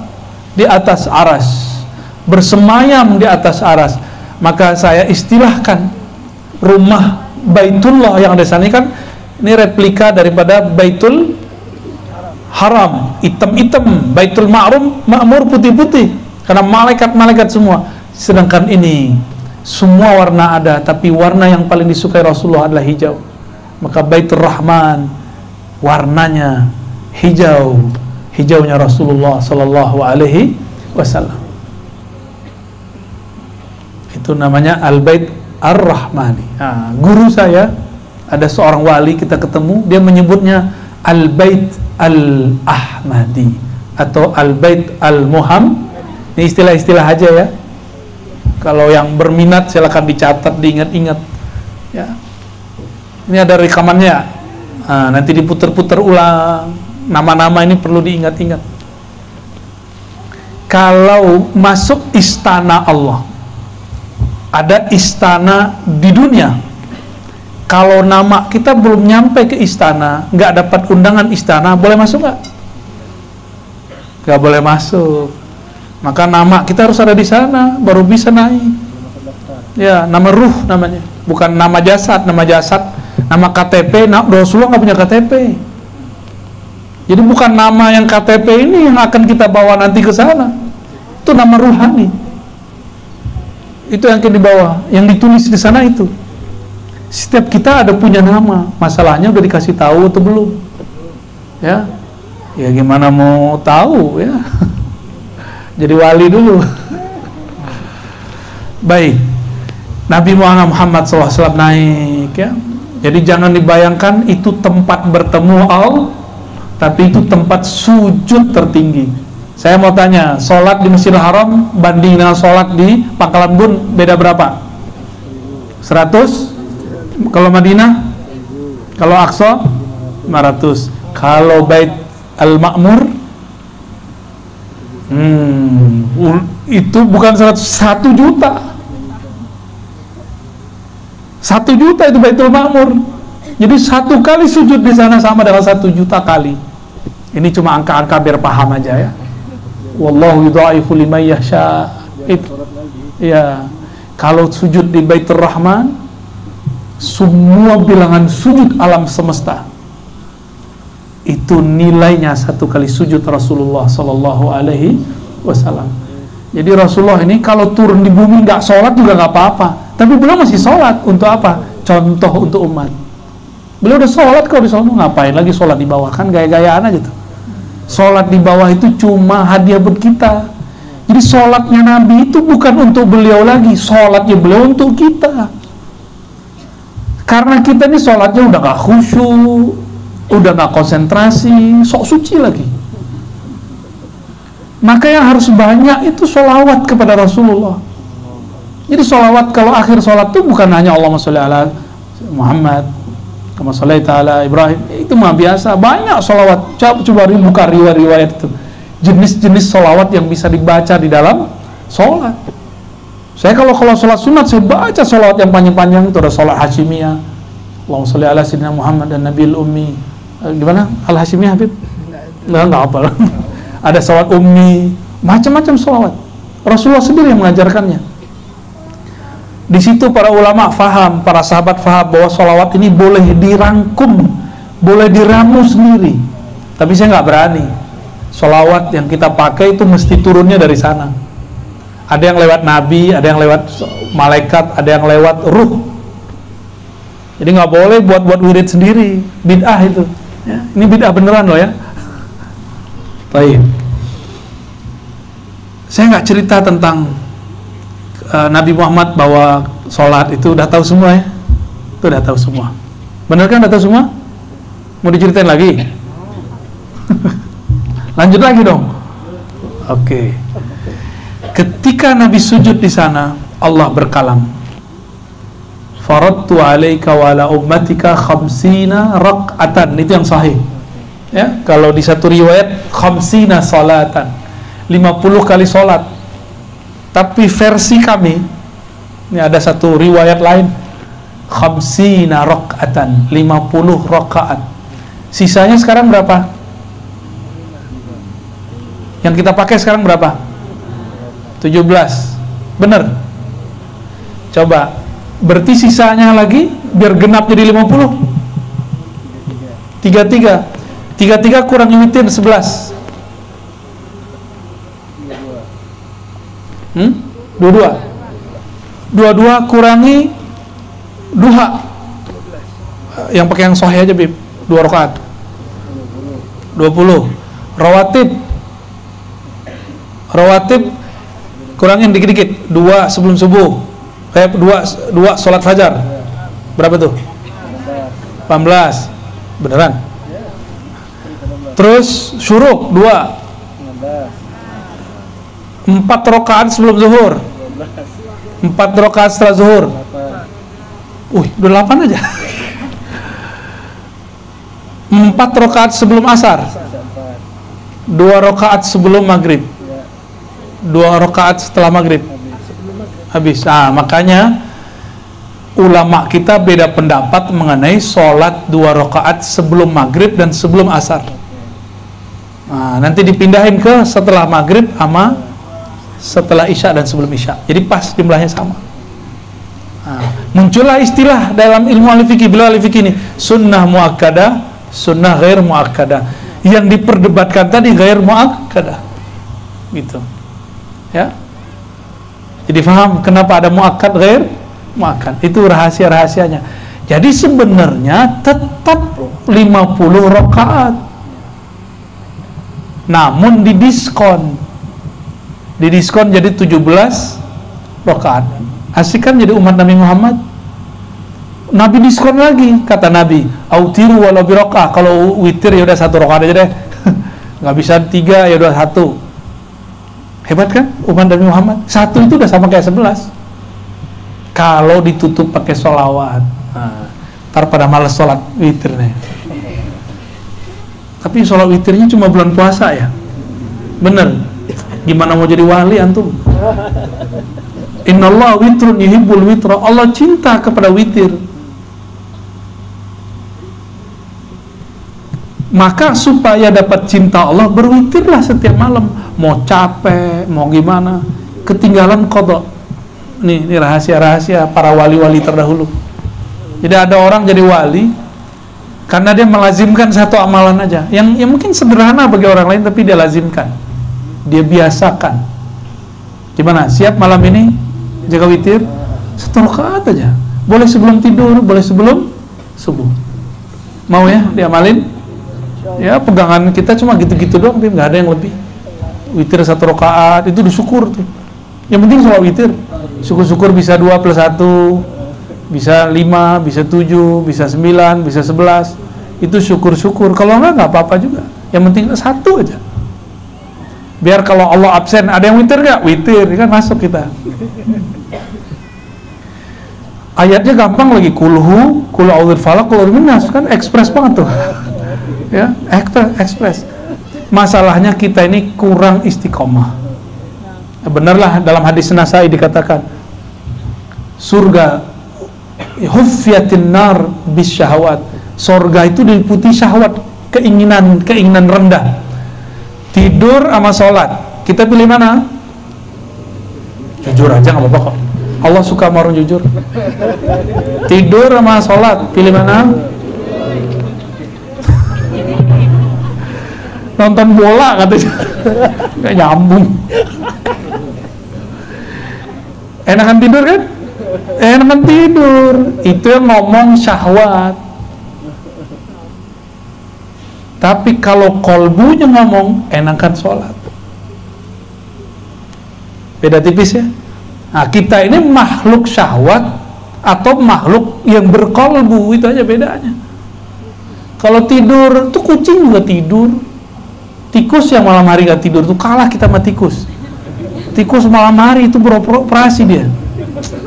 Speaker 1: di atas aras, bersemayam di atas aras. Maka saya istilahkan rumah Baitullah yang ada di sana kan, ini replika daripada Baitul Haram, hitam-hitam. Baitul Ma'mur putih-putih, karena malaikat-malaikat semua. Sedangkan ini semua warna ada, tapi warna yang paling disukai Rasulullah adalah hijau. Maka Baitur Rahman warnanya hijau, hijaunya Rasulullah Sallallahu Alaihi Wasallam. Itu namanya Al-Bait Ar-Rahmani. Nah, guru saya ada seorang wali, kita ketemu, dia menyebutnya Al-Bait Al-Ahmadi atau Al-Bait Al-Muhammad. Ini istilah-istilah aja ya. Kalau yang berminat silakan dicatat, diingat-ingat. Ya. Ini ada rekamannya. Nah, nanti diputar-putar ulang. Nama-nama ini perlu diingat-ingat. Kalau masuk istana Allah, ada istana di dunia. Kalau nama kita belum nyampe ke istana, nggak dapat undangan istana, boleh masuk nggak? Nggak boleh masuk. Maka nama kita harus ada di sana, baru bisa naik. Ya, nama ruh namanya, bukan nama jasad. Nama jasad, nama KTP, Rasulullah nggak punya KTP. Jadi bukan nama yang KTP ini yang akan kita bawa nanti ke sana. Itu nama ruhani. Itu yang akan dibawa, yang ditulis di sana itu. Setiap kita ada punya nama, masalahnya udah dikasih tahu atau belum? Ya, ya gimana mau tahu ya? Jadi wali dulu. Baik, Nabi Muhammad SAW naik ya. Jadi jangan dibayangkan itu tempat bertemu Allah, tapi itu tempat sujud tertinggi. Saya mau tanya, sholat di Masjidil Haram banding dengan sholat di Pangkalan Bun beda berapa? 100? Kalau Madinah, kalau Aqsa 500. Kalau Bait Al-Ma'mur itu bukan 100, 1 juta. 1 juta itu Baitul Ma'mur. Jadi 1 kali sujud di sana sama dengan 1 juta kali. Ini cuma angka-angka biar paham aja ya. Wallahu yudha'ifu liman yasha. Ya. Kalau sujud di Baitur Rahman, semua bilangan sujud alam semesta itu nilainya 1 kali sujud Rasulullah Sallallahu Alaihi Wasallam. Jadi Rasulullah ini kalau turun di bumi nggak sholat juga nggak apa-apa, tapi beliau masih sholat. Untuk apa? Contoh untuk umat. Beliau udah sholat, kalau di sana ngapain lagi sholat di bawah? Kan gaya-gayaan aja tuh. Sholat di bawah itu cuma hadiah buat kita. Jadi sholatnya Nabi itu bukan untuk beliau lagi, sholatnya beliau untuk kita. Karena kita ini sholatnya udah gak khusyuk, udah gak konsentrasi, sok suci lagi. Maka yang harus banyak itu sholawat kepada Rasulullah. Jadi sholawat kalau akhir sholat itu bukan hanya Allahumma sholli ala Muhammad, kama shallaita ala Ibrahim, itu mah biasa. Banyak sholawat. Coba buka riwayat-riwayat itu, jenis-jenis sholawat yang bisa dibaca di dalam sholat. Saya kalau sholat sunat, saya baca sholawat yang panjang-panjang itu. Ada sholat Hashimiyah, Allahumma sholli ala sayyidina Muhammad dan Nabil Ummi. Gimana? Al-Hashimiyah Habib? Nggak apa. Ada sholawat Ummi, macam-macam sholawat. Rasulullah sendiri yang mengajarkannya. Di situ para ulama faham, para sahabat faham bahwa sholawat ini boleh dirangkum boleh diramu sendiri, tapi saya nggak berani. Sholawat yang kita pakai itu mesti turunnya dari sana. Ada yang lewat nabi, ada yang lewat malaikat, ada yang lewat ruh. Jadi nggak boleh buat wirid sendiri, bid'ah itu. Ya, ini bid'ah beneran loh ya. Baik. Saya nggak cerita tentang Nabi Muhammad bahwa sholat itu udah tahu semua ya. Itu udah tahu semua. Bener kan udah tahu semua? Mau diceritain lagi? Lanjut lagi dong. Oke. Ketika Nabi sujud di sana, Allah berkalam. Faradtu alaika wa ala ummatika khamsina rak'atan. Itu yang sahih. Ya, kalau di satu riwayat khamsina salatan. 50 kali salat. Tapi versi kami, ini ada satu riwayat lain, khamsina rak'atan, 50 rakaat. Sisanya sekarang berapa? Yang kita pakai sekarang berapa? 17. Bener? Coba, berarti sisanya lagi biar genap jadi 50. 33 kurang witir 11. 22 kurangi duha. Yang pakai yang sahih aja, Bib. 2 rakaat. 20. Rawatib kurangin dikit-dikit. 2 sebelum subuh. 2 sholat fajar. Berapa tuh? 18. Beneran? Terus syuruk 2. 4 rakaat sebelum zuhur. 4 rakaat setelah zuhur. Udah 8 aja. 4 rakaat sebelum asar. 2 rakaat sebelum maghrib. 2 rakaat setelah maghrib. Habis. Makanya ulama kita beda pendapat mengenai sholat 2 rakaat sebelum maghrib dan sebelum asar. Nanti dipindahin ke setelah maghrib sama setelah isya dan sebelum isya. Jadi pas jumlahnya sama. Muncullah istilah dalam ilmu al-fiqih, bila al-fiqih ini sunnah muakkadah, sunnah ghair muakkadah. Yang diperdebatkan tadi ghair muakkadah. Gitu. Ya. Jadi paham kenapa ada muakkad ghair muakkad. Itu rahasia-rahasianya. Jadi sebenarnya tetap 50 rakaat. Namun didiskon jadi 17 rakaat. Asik kan jadi umat Nabi Muhammad? Nabi diskon lagi, kata Nabi, autiru walau birokah. Kalau witir ya udah 1 rakaat aja deh. Nggak bisa 3 ya udah 1. Hebat kan umat Nabi Muhammad? 1 itu udah sama kayak 11. Kalau ditutup pakai sholawat, ntar pada malas sholat witirnya. Tapi sholat witirnya cuma bulan puasa ya. Bener. Gimana mau jadi wali antum? Innallaha witrun yuhibbul witra. Allah cinta kepada witir. Maka supaya dapat cinta Allah, berwitirlah setiap malam. Mau capek, mau gimana, ketinggalan qadha. Ini rahasia-rahasia para wali-wali terdahulu. Jadi ada orang jadi wali karena dia melazimkan satu amalan aja, yang mungkin sederhana bagi orang lain, tapi dia lazimkan, dia biasakan. Gimana? Siap malam ini jaga witir 1 rakaat aja. Boleh sebelum tidur, boleh sebelum subuh. Mau ya diamalin? Ya pegangan kita cuma gitu-gitu doang, nggak ada yang lebih. Witir 1 rakaat itu disyukur tuh. Yang penting sholat witir. Syukur-syukur bisa 2 + 1, bisa 5, bisa 7, bisa 9, bisa 11. Itu syukur-syukur. Kalau nggak apa-apa juga. Yang penting 1 aja. Biar kalau Allah absen, ada yang witir nggak? Witir, kan masuk kita. Ayatnya gampang lagi, kulhu, kul a'udzu falaq, kul a'udzu binnas, kan ekspres banget tuh. Ya, ekspres. Masalahnya kita ini kurang istiqomah. Benarlah dalam hadis Nasai dikatakan, surga huffiyatin nar bisyahawat. Surga itu diliputi syahwat, keinginan rendah. Tidur sama sholat, kita pilih mana? Jujur aja nggak apa-apa kok. Allah suka sama orang jujur. Tidur sama sholat, pilih mana? nonton bola katanya. Nggak nyambung. Enakan tidur kan? Enakan tidur. Itu yang ngomong syahwat. Tapi kalau kolbunya ngomong, enakan sholat. Beda tipis ya. Nah, kita ini makhluk syahwat atau makhluk yang berkolbu, itu aja bedanya. Kalau tidur, tuh kucing juga tidur. Tikus yang malam hari gak tidur tuh kalah kita sama tikus. Tikus malam hari itu beroperasi dia.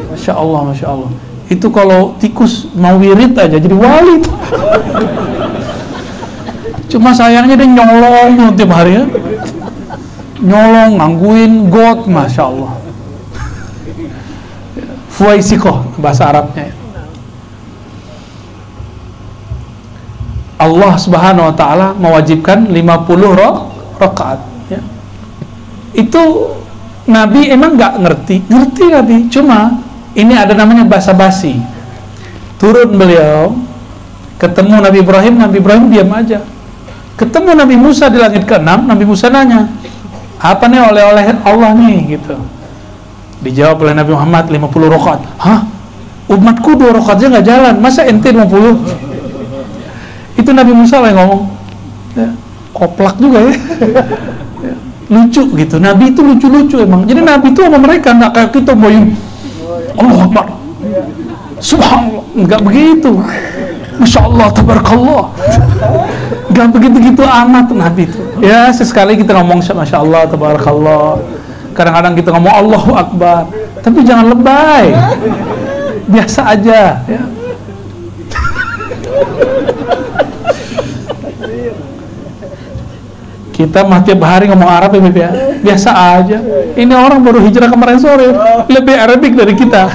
Speaker 1: Masya Allah, Masya Allah. Itu kalau tikus mau wirid aja jadi wali tuh. Cuma sayangnya dia nyolong tiap hari ya. Nyolong, ngangguin God, Masya Allah. Fuwaisikoh bahasa Arabnya. Allah Subhanahu wa taala mewajibkan 50 rakaat ya. Itu Nabi emang nggak ngerti Nabi, cuma ini ada namanya basa-basi. Turun beliau, ketemu Nabi Ibrahim diam aja. Ketemu Nabi Musa di langit ke-6, Nabi Musa nanya, apa nih oleh-oleh Allah nih gitu. Dijawab oleh Nabi Muhammad 50 rakaat. Hah? Umatku 2 rakaat aja nggak jalan, masa ente 50? Itu Nabi Musa lah yang ngomong ya, koplak juga ya. Ya, lucu gitu, Nabi itu lucu-lucu emang. Jadi Nabi itu sama mereka nggak kayak kita boyong Allah Akbar Subhanallah, nggak begitu. Masya Allah, tabarakallah, nggak begitu-gitu amat Nabi itu ya. Sesekali kita ngomong Masya Allah, tabarakallah, kadang-kadang kita ngomong Allahu Akbar, tapi jangan lebay, biasa aja ya. Kita mah tiap hari ngomong Arab ya, ya, biasa aja. Ini orang baru hijrah kemarin sore, lebih Arabik dari kita.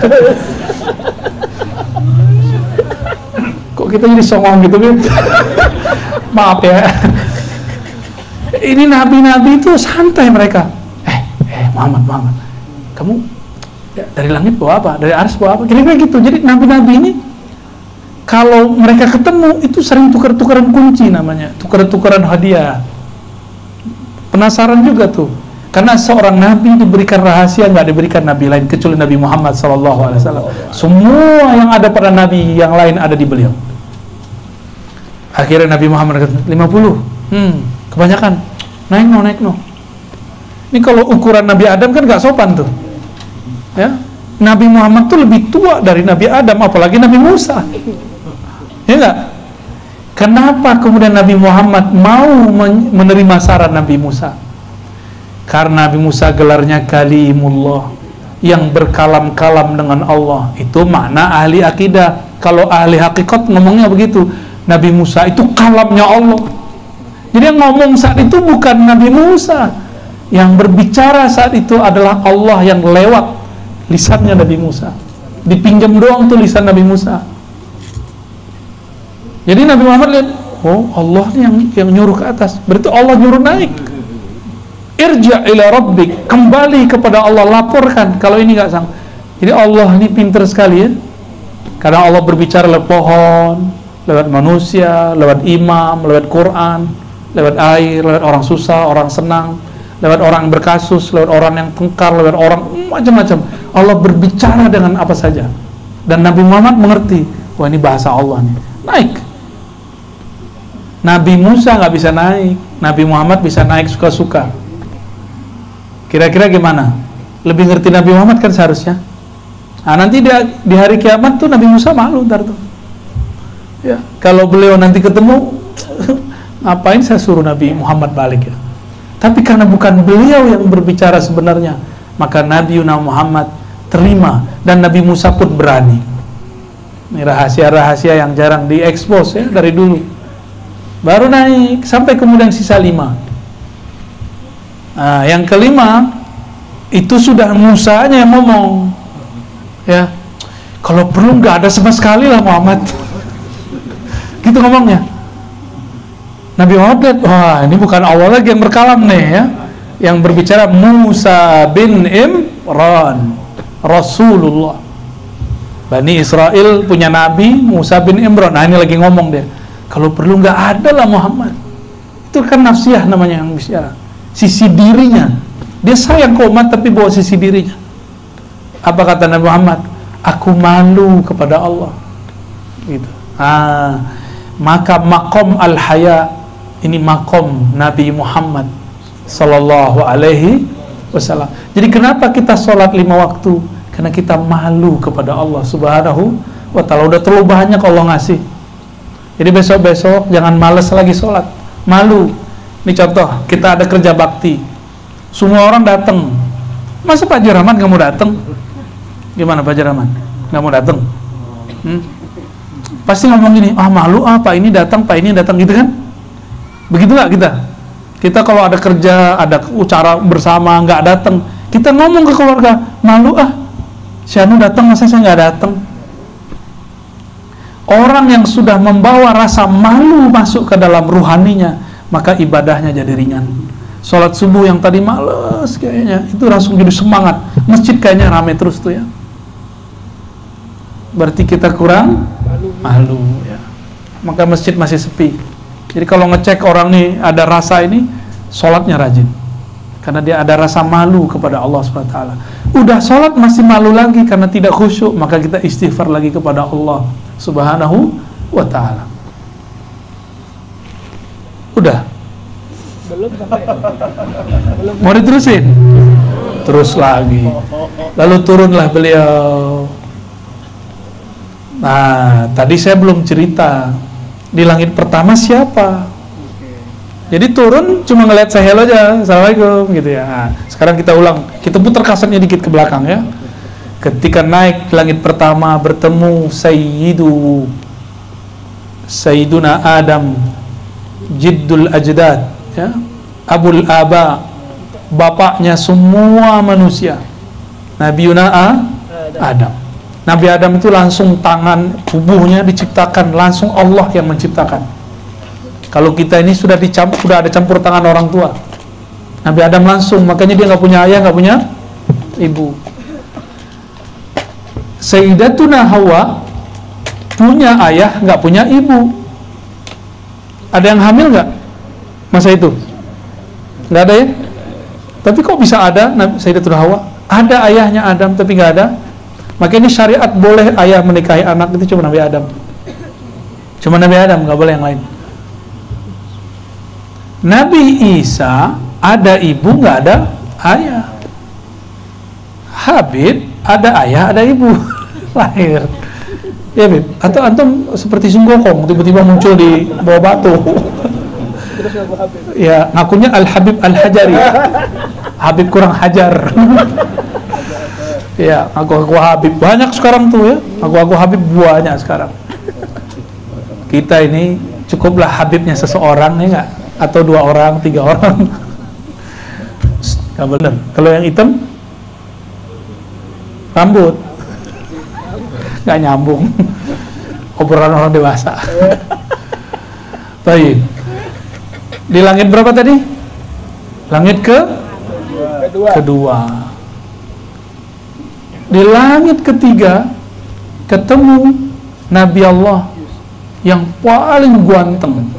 Speaker 1: Kok kita jadi songong gitu, Bib? Maaf ya. Ini nabi-nabi itu santai mereka. Muhammad, kamu ya, dari langit bawa apa? Dari arsy bawa apa? Kira-kira gitu. Jadi nabi-nabi ini kalau mereka ketemu itu sering tukar-tukaran kunci namanya, tukar-tukaran hadiah. Penasaran juga tuh, karena seorang nabi diberikan rahasia nggak diberikan nabi lain kecuali Nabi Muhammad SAW. Semua yang ada pada nabi yang lain ada di beliau. Akhirnya Nabi Muhammad kata 50, kebanyakan, naik no. Ini kalau ukuran Nabi Adam kan nggak sopan tuh, ya. Nabi Muhammad tuh lebih tua dari Nabi Adam, apalagi Nabi Musa, ya nggak? Kenapa kemudian Nabi Muhammad mau menerima saran Nabi Musa? Karena Nabi Musa gelarnya Kalimullah, yang berkalam-kalam dengan Allah. Itu makna ahli akidah. Kalau ahli hakikat ngomongnya begitu, Nabi Musa itu kalamnya Allah. Jadi yang ngomong saat itu bukan Nabi Musa, yang berbicara saat itu adalah Allah yang lewat lisannya Nabi Musa. Dipinjam doang tuh lisan Nabi Musa. Jadi Nabi Muhammad lihat, oh Allah yang nyuruh ke atas, berarti Allah nyuruh naik. Irja' ila rabbik, kembali kepada Allah, laporkan kalau ini nggak sang. Jadi Allah ini pintar sekali ya. Kadang Allah berbicara lewat pohon, lewat manusia, lewat imam, lewat Quran, lewat air, lewat orang susah, orang senang, lewat orang yang berkasus, lewat orang yang tengkar, lewat orang macam-macam. Allah berbicara dengan apa saja. Dan Nabi Muhammad mengerti, wah ini bahasa Allah nih, naik. Nabi Musa nggak bisa naik, Nabi Muhammad bisa naik suka-suka. Kira-kira gimana? Lebih ngerti Nabi Muhammad kan seharusnya. Nah, nanti di hari kiamat tuh Nabi Musa malu ntar tuh. Ya, kalau beliau nanti ketemu, ngapain saya suruh Nabi Muhammad balik ya? Tapi karena bukan beliau yang berbicara sebenarnya, maka Nabi Muhammad terima dan Nabi Musa pun berani. Ini rahasia-rahasia yang jarang diekspos ya dari dulu. Baru naik sampai kemudian sisa 5. Nah, yang kelima itu sudah Musanya yang ngomong, ya kalau perlu nggak ada sama sekali lah Muhammad, gitu ngomongnya. Nabi Muhammad lihat, wah ini bukan Allah lagi yang berkalam nih ya, yang berbicara Musa bin Imran, Rasulullah. Bani Israel punya Nabi Musa bin Imran. Nah ini lagi ngomong dia, kalau perlu nggak ada lah Muhammad. Itu kan nafsiyah namanya yang bicara. Sisi dirinya. Dia sayang ke umat tapi bawa sisi dirinya. Apa kata Nabi Muhammad? Aku malu kepada Allah. Gitu. Maka makom al-haya, ini makom Nabi Muhammad sallallahu alaihi wasallam. Jadi kenapa kita sholat 5 waktu? Karena kita malu kepada Allah subhanahu wa ta'ala. Udah terlalu banyak Allah ngasih. Jadi besok-besok jangan males lagi sholat, malu. Ini contoh, kita ada kerja bakti, semua orang datang. Masa Pak Haji Rahman nggak mau datang? Gimana Pak Haji Rahman? Nggak mau datang? Pasti ngomong gini, malu Pak ini datang, Pak ini datang, gitu kan? Begitu nggak kita? Kita kalau ada kerja, ada acara bersama, nggak datang, kita ngomong ke keluarga, malu si Anu datang, masa saya nggak datang? Orang yang sudah membawa rasa malu masuk ke dalam ruhaninya, maka ibadahnya jadi ringan. Sholat subuh yang tadi males kayaknya, itu langsung jadi semangat. Masjid kayaknya rame terus tuh ya. Berarti kita kurang malu ya. Maka masjid masih sepi. Jadi kalau ngecek orang nih ada rasa ini, sholatnya rajin. Karena dia ada rasa malu kepada Allah SWT. Udah sholat masih malu lagi karena tidak khusyuk, maka kita istighfar lagi kepada Allah Subhanahu wa ta'ala. Udah?
Speaker 2: Belum sampai. Belum.
Speaker 1: Mau diterusin? Terus lagi. Lalu turunlah beliau. Nah, tadi saya belum cerita. Di langit pertama siapa? Jadi turun cuma ngeliat saya hello aja, assalamualaikum gitu ya. Nah, sekarang kita ulang, kita putar kasetnya dikit ke belakang ya. Ketika naik ke langit pertama bertemu Sayyiduna Adam, Jiddul Ajdad ya, Abul Aba, bapaknya semua manusia, Nabiuna Adam. Nabi Adam itu langsung tangan tubuhnya diciptakan langsung Allah yang menciptakan. Kalau kita ini sudah ada campur tangan orang tua. Nabi Adam langsung, makanya dia nggak punya ayah, nggak punya ibu. Sayyidatuna Hawa punya ayah, nggak punya ibu. Ada yang hamil nggak masa itu? Nggak ada ya? Tapi kok bisa ada Sayyidatuna Hawa? Ada ayahnya Adam tapi nggak ada. Makanya ini syariat boleh ayah menikahi anak itu cuma Nabi Adam. Cuma Nabi Adam, nggak boleh yang lain. Nabi Isa ada ibu nggak ada ayah. Habib ada ayah ada ibu lahir. Ya Bib, atau antum seperti Sunggokong tiba-tiba muncul di bawah batu.
Speaker 2: Terus ngaku Habib.
Speaker 1: Ya, ngakunya Al-Habib Al-Hajari. Habib kurang hajar. Ya, ngaku Habib banyak sekarang tuh ya. Ngaku Habib banyak sekarang. Kita ini cukuplah Habibnya seseorang ya enggak? Atau 2 orang, 3 orang. Nggak benar. Kalau yang hitam rambut nggak nyambung. Obrolan orang dewasa. Baik. Di langit berapa tadi? Langit kedua. Di langit ketiga ketemu Nabi Allah yang paling ganteng.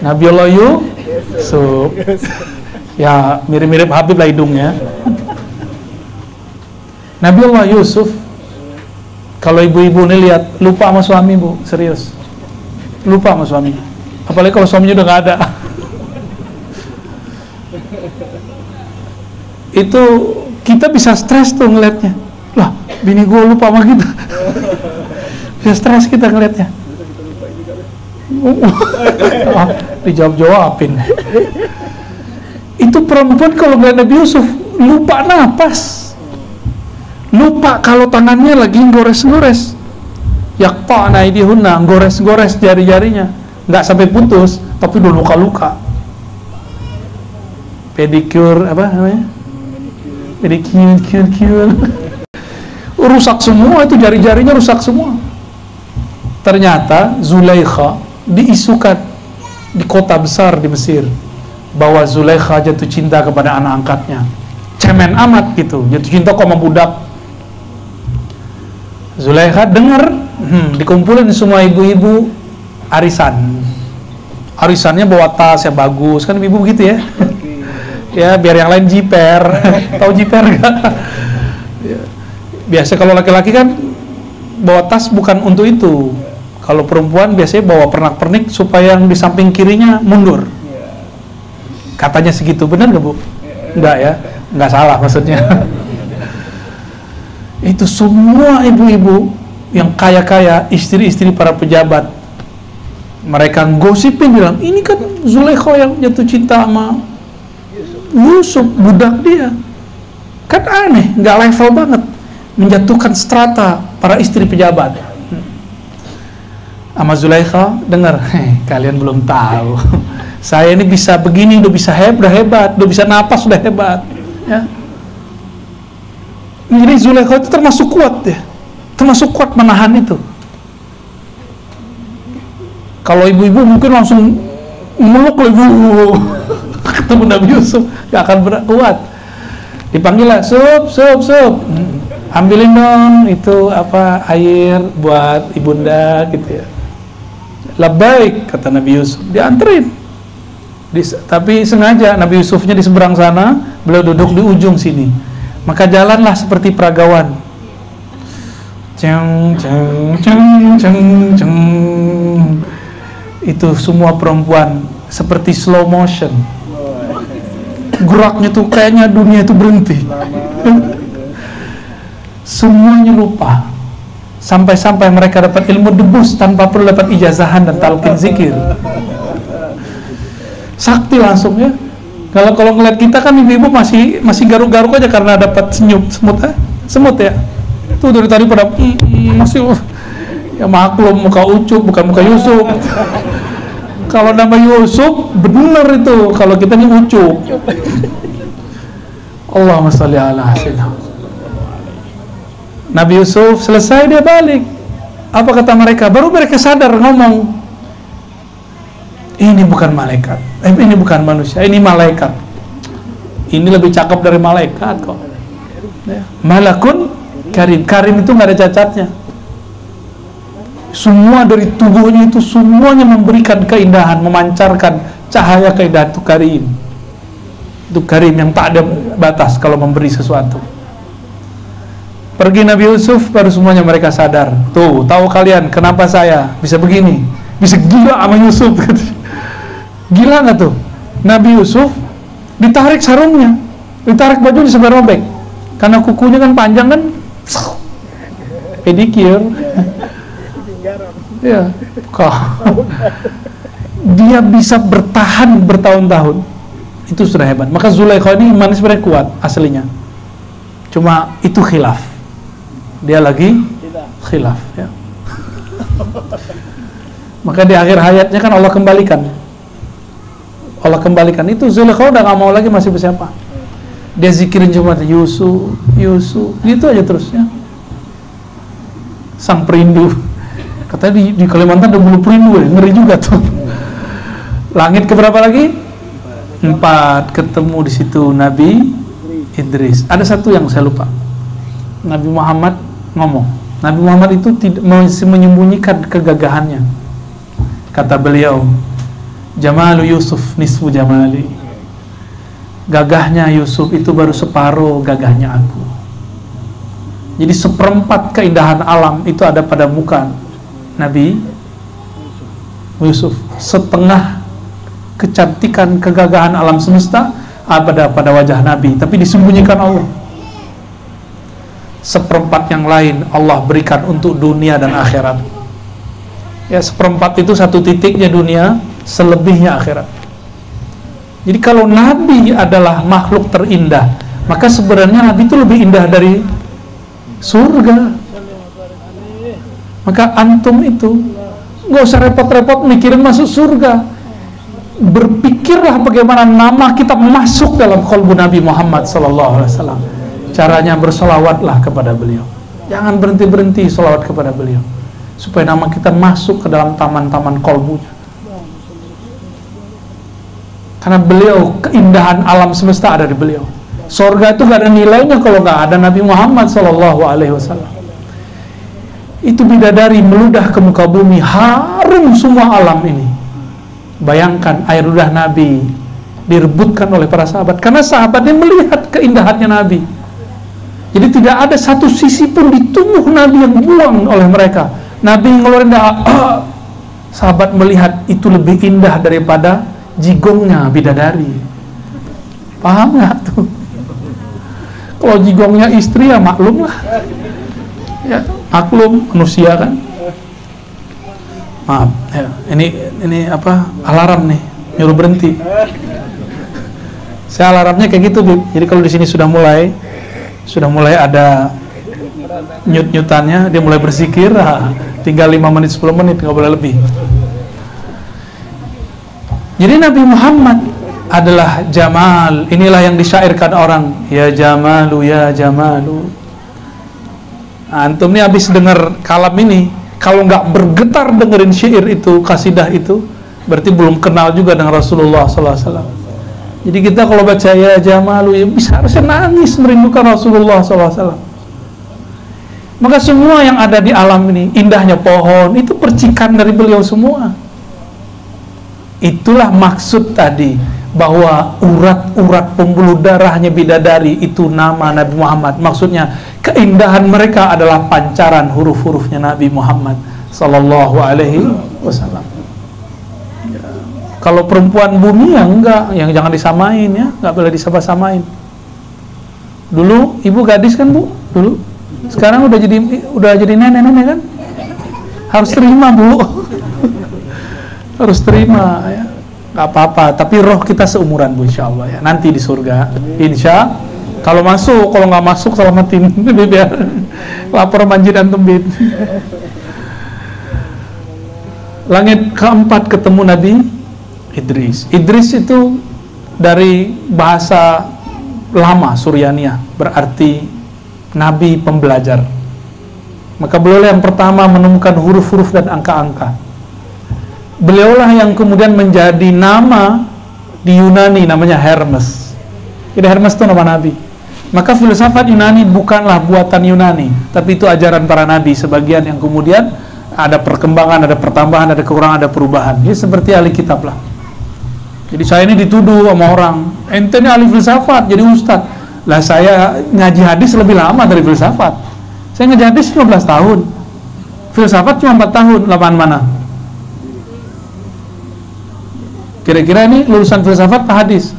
Speaker 1: Nabi Allah Yusuf. Ya mirip-mirip Habib lah hidungnya. Nabi Allah Yusuf, kalau ibu-ibu ini lihat lupa sama suami bu, serius, lupa sama suami. Apalagi kalau suaminya udah nggak ada. Itu kita bisa stres tuh ngelihatnya. Lah, bini gue lupa sama kita. Bisa stres kita ngelihatnya. Dijawab-jawabin. Itu perempuan kalau ngeliat Nabi Yusuf lupa napas. Lupa kalau tangannya lagi gores-gores. Yaqta'na aydihunna, gores-gores jari-jarinya. Nggak sampai putus, tapi udah luka-luka. Pedicure apa namanya? Pedicure. Rusak semua itu jari-jarinya rusak semua. Ternyata Zulaikha diisukan di kota besar di Mesir bahwa Zulaikha jatuh cinta kepada anak angkatnya. Cemen amat gitu, jatuh cinta kok sama budak. Zulaikha dengar, dikumpulin semua ibu-ibu arisan. arisannya bawa tas yang bagus, kan ibu gitu ya. Ya biar yang lain jiper. Tahu jiper nggak? Ya. Biasa kalau laki-laki kan bawa tas bukan untuk itu. Kalau perempuan biasanya bawa pernak-pernik supaya yang di samping kirinya mundur. Katanya segitu, benar nggak Bu? Enggak ya, nggak salah maksudnya. Itu semua ibu-ibu yang kaya-kaya, istri-istri para pejabat, mereka gosipin bilang, ini kan Zulaikha yang jatuh cinta sama Yusuf, budak dia. Kan aneh, nggak level banget, menjatuhkan strata para istri pejabat. Sama Zulaikha, dengar, kalian belum tahu, saya ini bisa begini, udah bisa hebat, udah bisa napas, udah hebat. Ya. Jadi Zulaikha itu termasuk kuat ya, termasuk kuat menahan itu. Kalau ibu-ibu mungkin langsung meluk lagi ketemu Nabi Yusuf, gak akan kuat. Dipanggil lah, sup, ambilin dong itu apa air buat ibunda gitu ya. Labbaik, kata Nabi Yusuf, dianterin. Tapi sengaja Nabi Yusufnya di seberang sana, beliau duduk di ujung sini. Maka jalanlah seperti peragawan. Ceng. Itu semua perempuan seperti slow motion. Geraknya tuh kayaknya dunia itu berhenti. Semuanya lupa. Sampai-sampai mereka dapat ilmu debus tanpa perlu dapat ijazahan dan talqin zikir. Sakti langsung ya. Kalau ngeliat kita kan ibu-ibu masih garuk-garuk aja karena dapat semut ya. Tuh dari tadi pada masih ya maklum muka Ucup bukan muka Yusuf. Kalau nama Yusuf bener itu, kalau kita ini Ucup. Allahumma sholli ala sayyidina. Nabi Yusuf selesai dia balik. Apa kata mereka? Baru mereka sadar ngomong, ini bukan malaikat, ini bukan manusia, ini malaikat. Ini lebih cakep dari malaikat kok. Malakun karim. Karim itu nggak ada cacatnya. Semua dari tubuhnya itu semuanya memberikan keindahan, memancarkan cahaya keindahan. Itu karim. Itu karim yang tak ada batas kalau memberi sesuatu. Pergi Nabi Yusuf, baru semuanya mereka sadar. Tuh, tahu kalian kenapa saya bisa begini, bisa gila sama Yusuf. Gila nggak tuh? Nabi Yusuf ditarik sarungnya, ditarik baju di sebelah robek, karena kukunya kan panjang kan, pedikir. Ya, kok dia bisa bertahan bertahun-tahun, itu sudah hebat. Maka Zulaikha ini imannya sebenarnya kuat aslinya, cuma itu khilaf. Dia lagi khilaf ya. Maka di akhir hayatnya kan Allah kembalikan itu. Zulaikha udah gak mau lagi masih bersiapa. Dia zikirin cuma Yusuf gitu aja terusnya. Sang perindu. Katanya di Kalimantan ada bulu perindu ya, ngeri juga tuh. Langit keberapa lagi? 4. Ketemu di situ Nabi Idris. Ada satu yang saya lupa. Nabi Muhammad ngomong. Nabi Muhammad itu tidak masih menyembunyikan kegagahannya. Kata beliau, Jamalu Yusuf nisfu jamali. Gagahnya Yusuf itu baru separuh gagahnya aku. Jadi 1/4 keindahan alam itu ada pada muka Nabi Yusuf. 1/2 kecantikan kegagahan alam semesta ada pada wajah Nabi, tapi disembunyikan Allah. 1/4 yang lain Allah berikan untuk dunia dan akhirat. Ya, 1/4 itu satu titiknya dunia, selebihnya akhirat. Jadi kalau Nabi adalah makhluk terindah, maka sebenarnya Nabi itu lebih indah dari surga. Maka antum itu nggak usah repot-repot mikirin masuk surga. Berpikirlah bagaimana nama kita masuk dalam qalbu Nabi Muhammad SAW. Caranya bersolawatlah kepada beliau. Jangan berhenti-berhenti solawat kepada beliau, supaya nama kita masuk ke dalam taman-taman qalbunya. Karena beliau, keindahan alam semesta ada di beliau. Surga itu gak ada nilainya kalau gak ada Nabi Muhammad SAW. Itu bidadari meludah ke muka bumi, harum semua alam ini. Bayangkan air ludah Nabi direbutkan oleh para sahabat karena sahabatnya melihat keindahannya Nabi. Jadi tidak ada satu sisi pun di tubuh Nabi yang buang oleh mereka. Nabi ngeluarin darah, sahabat melihat itu lebih indah daripada jigongnya bidadari. Paham nggak tuh? Kalau jigongnya istri ya maklum lah, ya maklum manusia kan. Maaf, ya. Ini apa? Alarm nih, nyuruh berhenti. Saya alarmnya kayak gitu, Bib. Jadi kalau di sini sudah mulai ada nyut-nyutannya, dia mulai berzikir, tinggal 5 menit 10 menit, nggak boleh lebih. Jadi Nabi Muhammad adalah Jamal. Inilah yang disyairkan orang, ya Jamalu, ya Jamalu. Antum nih habis dengar kalam ini, kalau nggak bergetar dengerin syair itu, kasidah itu, berarti belum kenal juga dengan Rasulullah SAW. Jadi kita kalau baca ya Jamalu, ya bisa harusnya nangis merindukan Rasulullah SAW. Maka semua yang ada di alam ini, indahnya pohon, itu percikan dari beliau semua. Itulah maksud tadi, bahwa urat-urat pembuluh darahnya bidadari itu nama Nabi Muhammad. Maksudnya keindahan mereka adalah pancaran huruf-hurufnya Nabi Muhammad Sallallahu Alaihi Wasallam. Kalau perempuan bumi ya enggak, yang jangan disamain ya, enggak boleh disama-samain. Dulu ibu gadis kan Bu, dulu. Sekarang udah jadi nenek-nenek kan? Harus terima Bu. Harus terima ya. Nggak apa-apa, tapi roh kita seumuran Bu, insya Allah ya. Nanti di surga, insya. Kalau masuk, kalau nggak masuk selamatin. Biar lapor manjid antum bid. Langit keempat ketemu Nabi Idris. Idris itu dari bahasa lama Suryaniyah, berarti Nabi pembelajar. Maka beliau yang pertama menemukan huruf-huruf dan angka-angka. Beliaulah yang kemudian menjadi nama di Yunani, namanya Hermes. Jadi Hermes itu nama Nabi. Maka filsafat Yunani bukanlah buatan Yunani, tapi itu ajaran para Nabi. Sebagian yang kemudian ada perkembangan, ada pertambahan, ada kekurangan, ada perubahan. Ini seperti ahli kitab lah. Jadi saya ini dituduh sama orang, ente ini ahli filsafat, jadi ustad. Lah saya ngaji hadis lebih lama dari filsafat. Saya ngaji hadis 15 tahun. Filsafat cuma 4 tahun, lapangan mana? Kira-kira ini lulusan filsafat apa hadis?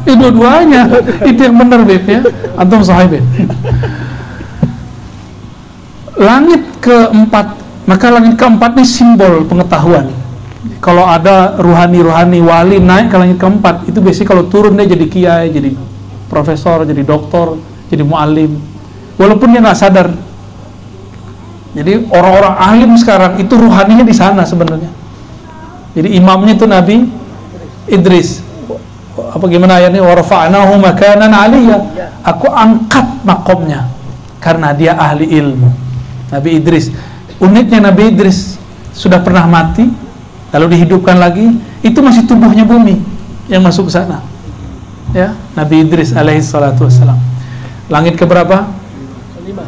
Speaker 1: Dua-duanya. Itu yang benar, Beb ya. Antum sahib ya. Langit keempat, maka langit keempat ini simbol pengetahuan. Kalau ada ruhani-ruhani wali naik ke langit keempat, itu biasanya kalau turun dia jadi kiai, jadi profesor, jadi doktor, jadi muallim. Walaupun dia nggak sadar. Jadi orang-orang alim sekarang itu ruhaninya di sana sebenarnya. Jadi imamnya itu Nabi Idris. Apa gimana ayatnya? Wa rafa'nahu makanan 'aliyya. Aku angkat makomnya karena dia ahli ilmu. Nabi Idris. Uniknya Nabi Idris sudah pernah mati, lalu dihidupkan lagi, itu masih tubuhnya bumi yang masuk ke sana. Ya, Nabi Idris alaihi salatu wassalam. Langit keberapa?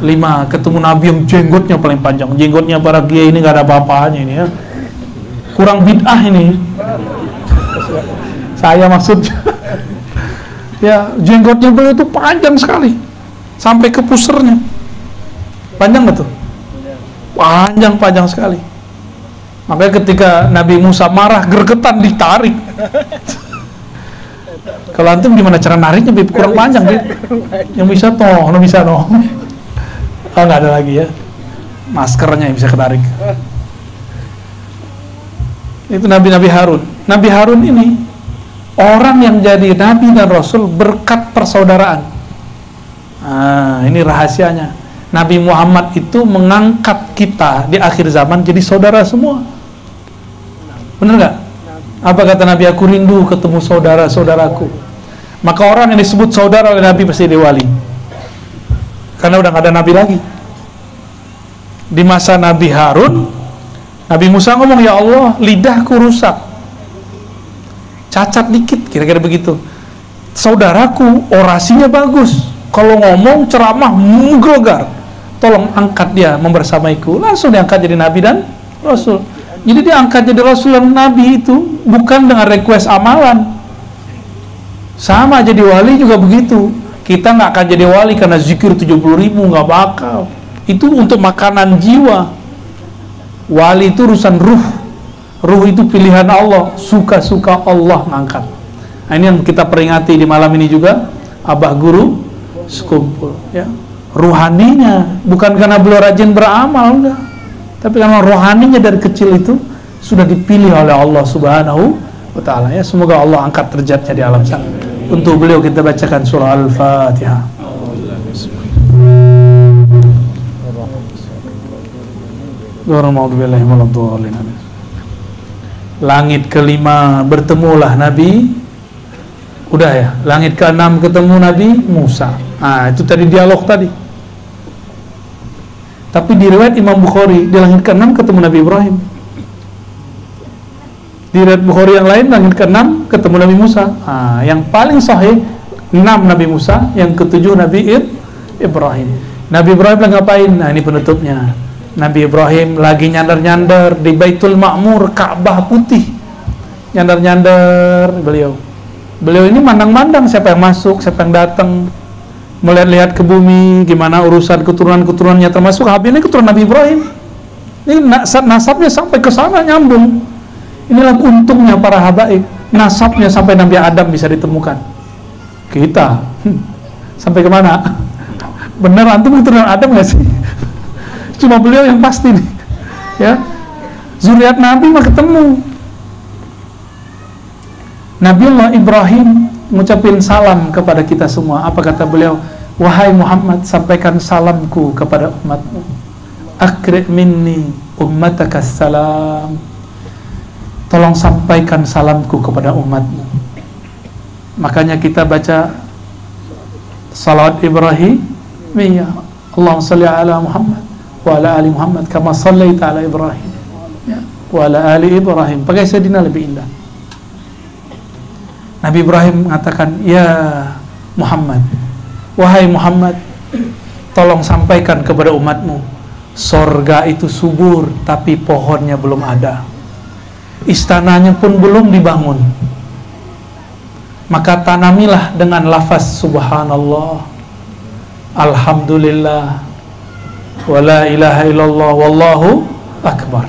Speaker 1: 5. Ketemu Nabi yang jenggotnya paling panjang. Jenggotnya para kiai ini nggak ada apa-apanya ini ya. Kurang bid'ah ini. Saya maksudnya. Ya, jenggotnya beliau itu panjang sekali. Sampai ke pusernya. Panjang nggak tuh? Panjang sekali. Makanya ketika Nabi Musa marah, gergetan ditarik. Kalau antum gimana cara nariknya? Kurang panjang, Bib. Yang bisa toh, bisa no. Oh, nggak ada lagi ya. Maskernya yang bisa ketarik. Itu Nabi Harun. Nabi Harun ini orang yang jadi Nabi dan Rasul berkat persaudaraan. Ini rahasianya. Nabi Muhammad itu mengangkat kita di akhir zaman jadi saudara semua. Bener gak? Apa kata Nabi? Aku rindu ketemu saudara-saudaraku. Maka orang yang disebut saudara oleh Nabi pasti dia wali. Karena udah gak ada Nabi lagi. Di masa Nabi Harun, Nabi Musa ngomong, ya Allah, lidahku rusak, cacat dikit, kira-kira begitu. Saudaraku orasinya bagus, kalau ngomong ceramah menggelegar, tolong angkat dia membersamaiku. Langsung diangkat jadi Nabi dan Rasul. Jadi dia angkat jadi Rasul dan Nabi itu bukan dengan request amalan. Sama jadi wali juga begitu. Kita nggak akan jadi wali karena zikir 70.000, nggak bakal. Itu untuk makanan jiwa. Wali itu urusan ruh. Ruh itu pilihan Allah, suka-suka Allah ngangkat. Nah, ini yang kita peringati di malam ini juga. Abah guru sekumpul, ya. Ruhaninya bukan karena beliau rajin beramal, enggak. Tapi karena rohaninya dari kecil itu sudah dipilih oleh Allah Subhanahu wa ta'ala, ya. Semoga Allah angkat derajatnya di alam sana. Untuk beliau kita bacakan surah Al-Fatihah. Langit kelima bertemulah Nabi. Udah ya, langit ke-6 ketemu Nabi Musa. Nah, itu tadi dialog tadi. Tapi di riwayat Imam Bukhari, di langit ke-6 ketemu Nabi Ibrahim. Di riwayat Bukhari yang lain, langit ke-6 ketemu Nabi Musa. Nah, yang paling sahih 6 Nabi Musa, yang ke-7 Nabi Ibrahim. Nabi Ibrahim lagi ngapain? Nah, ini penutupnya. Nabi Ibrahim lagi nyandar-nyandar di Baitul Ma'mur, Ka'bah putih. Nyandar-nyandar Beliau ini mandang-mandang siapa yang masuk, siapa yang datang, melihat-lihat ke bumi, gimana urusan keturunan-keturunannya, termasuk Habib ini keturunan Nabi Ibrahim. Ini nasabnya sampai ke sana nyambung. Inilah untungnya para habaib, nasabnya sampai Nabi Adam bisa ditemukan. Kita sampai kemana? Bener antum keturunan Adam nggak sih? Cuma beliau yang pasti nih, ya. Zuriat Nabi mah ketemu. Nabiullah Ibrahim mengucapkan salam kepada kita semua. Apa kata beliau? Wahai Muhammad, sampaikan salamku kepada umatmu. Akri' minni ummataka salam. Tolong sampaikan salamku kepada umatmu. Makanya kita baca salawat Ibrahimiyah. Allahumma salli ala Muhammad wa ala ali Muhammad kama sallaita ala Ibrahim, ya, wa ala ali Ibrahim. Pakai Sayyidina lebih indah. Nabi Ibrahim mengatakan, ya Muhammad, wahai Muhammad, tolong sampaikan kepada umatmu, sorga itu subur tapi pohonnya belum ada, istananya pun belum dibangun. Maka tanamilah dengan lafaz subhanallah, alhamdulillah, wa la ilaha illallah, wallahu akbar.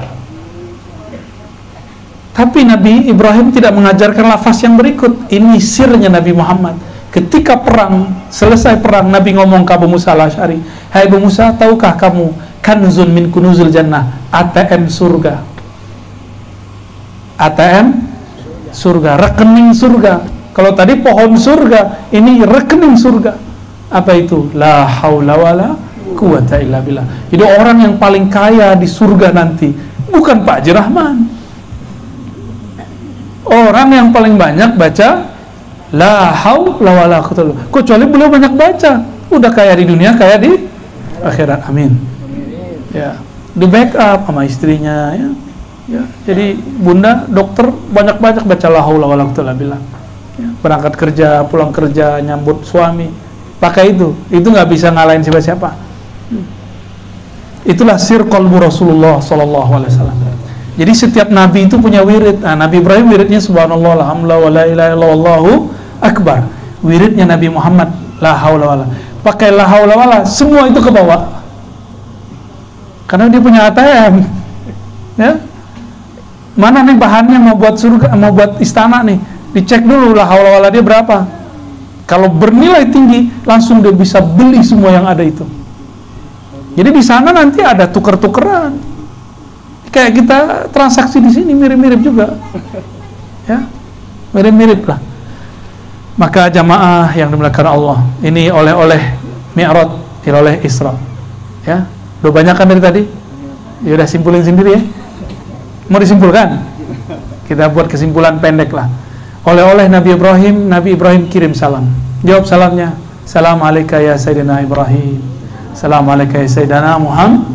Speaker 1: Tapi Nabi Ibrahim tidak mengajarkan lafaz yang berikut. Ini sirnya Nabi Muhammad. Ketika perang, selesai perang, Nabi ngomong ke Abu Musa al-Asy'ari, hai Abu Musa, tahukah kamu kanzun min kunuzul jannah, ATM surga. ATM surga, rekening surga. Kalau tadi pohon surga, ini rekening surga. Apa itu? La haula wala quwata illa billah. Jadi orang yang paling kaya di surga nanti bukan Pak Haji Rahman. Orang yang paling banyak baca la haula wala quwwata, kecuali beliau banyak baca, udah kaya di dunia, kaya di akhirat. Amin. Ya, di backup sama istrinya, ya. Ya, jadi bunda dokter banyak-banyak baca la haula wala quwwata illa billah. Ya, berangkat kerja, pulang kerja, nyambut suami, pakai itu nggak bisa ngalahin siapa-siapa. Itulah sir qalbu Rasulullah sallallahu alaihi wasallam. Jadi setiap nabi itu punya wirid. Nah, Nabi Ibrahim wiridnya subhanallah, alhamdulillah, wa la ilaha illallah, wallahu akbar. Wiridnya Nabi Muhammad la haula wala. Pakai la haula wala, semua itu ke bawah. Karena dia punya ATM. Ya. Mana nih bahannya mau buat surga, mau buat istana nih. Dicek dulu la haula wala dia berapa. Kalau bernilai tinggi, langsung dia bisa beli semua yang ada itu. Jadi di sana nanti ada tuker-tukeran. Kayak kita transaksi di sini mirip-mirip juga, ya, mirip-mirip lah. Maka jamaah yang dimuliakan Allah, ini oleh-oleh Mi'raj, oleh Isra, ya. Udah banyak kan dari tadi? Ya udah simpulin sendiri ya. Mau disimpulkan? Kita buat kesimpulan pendek lah. Oleh-oleh Nabi Ibrahim kirim salam. Jawab salamnya, Assalamualaikum ya Sayyidina Ibrahim, Assalamualaikum ya Sayyidina Muhammad.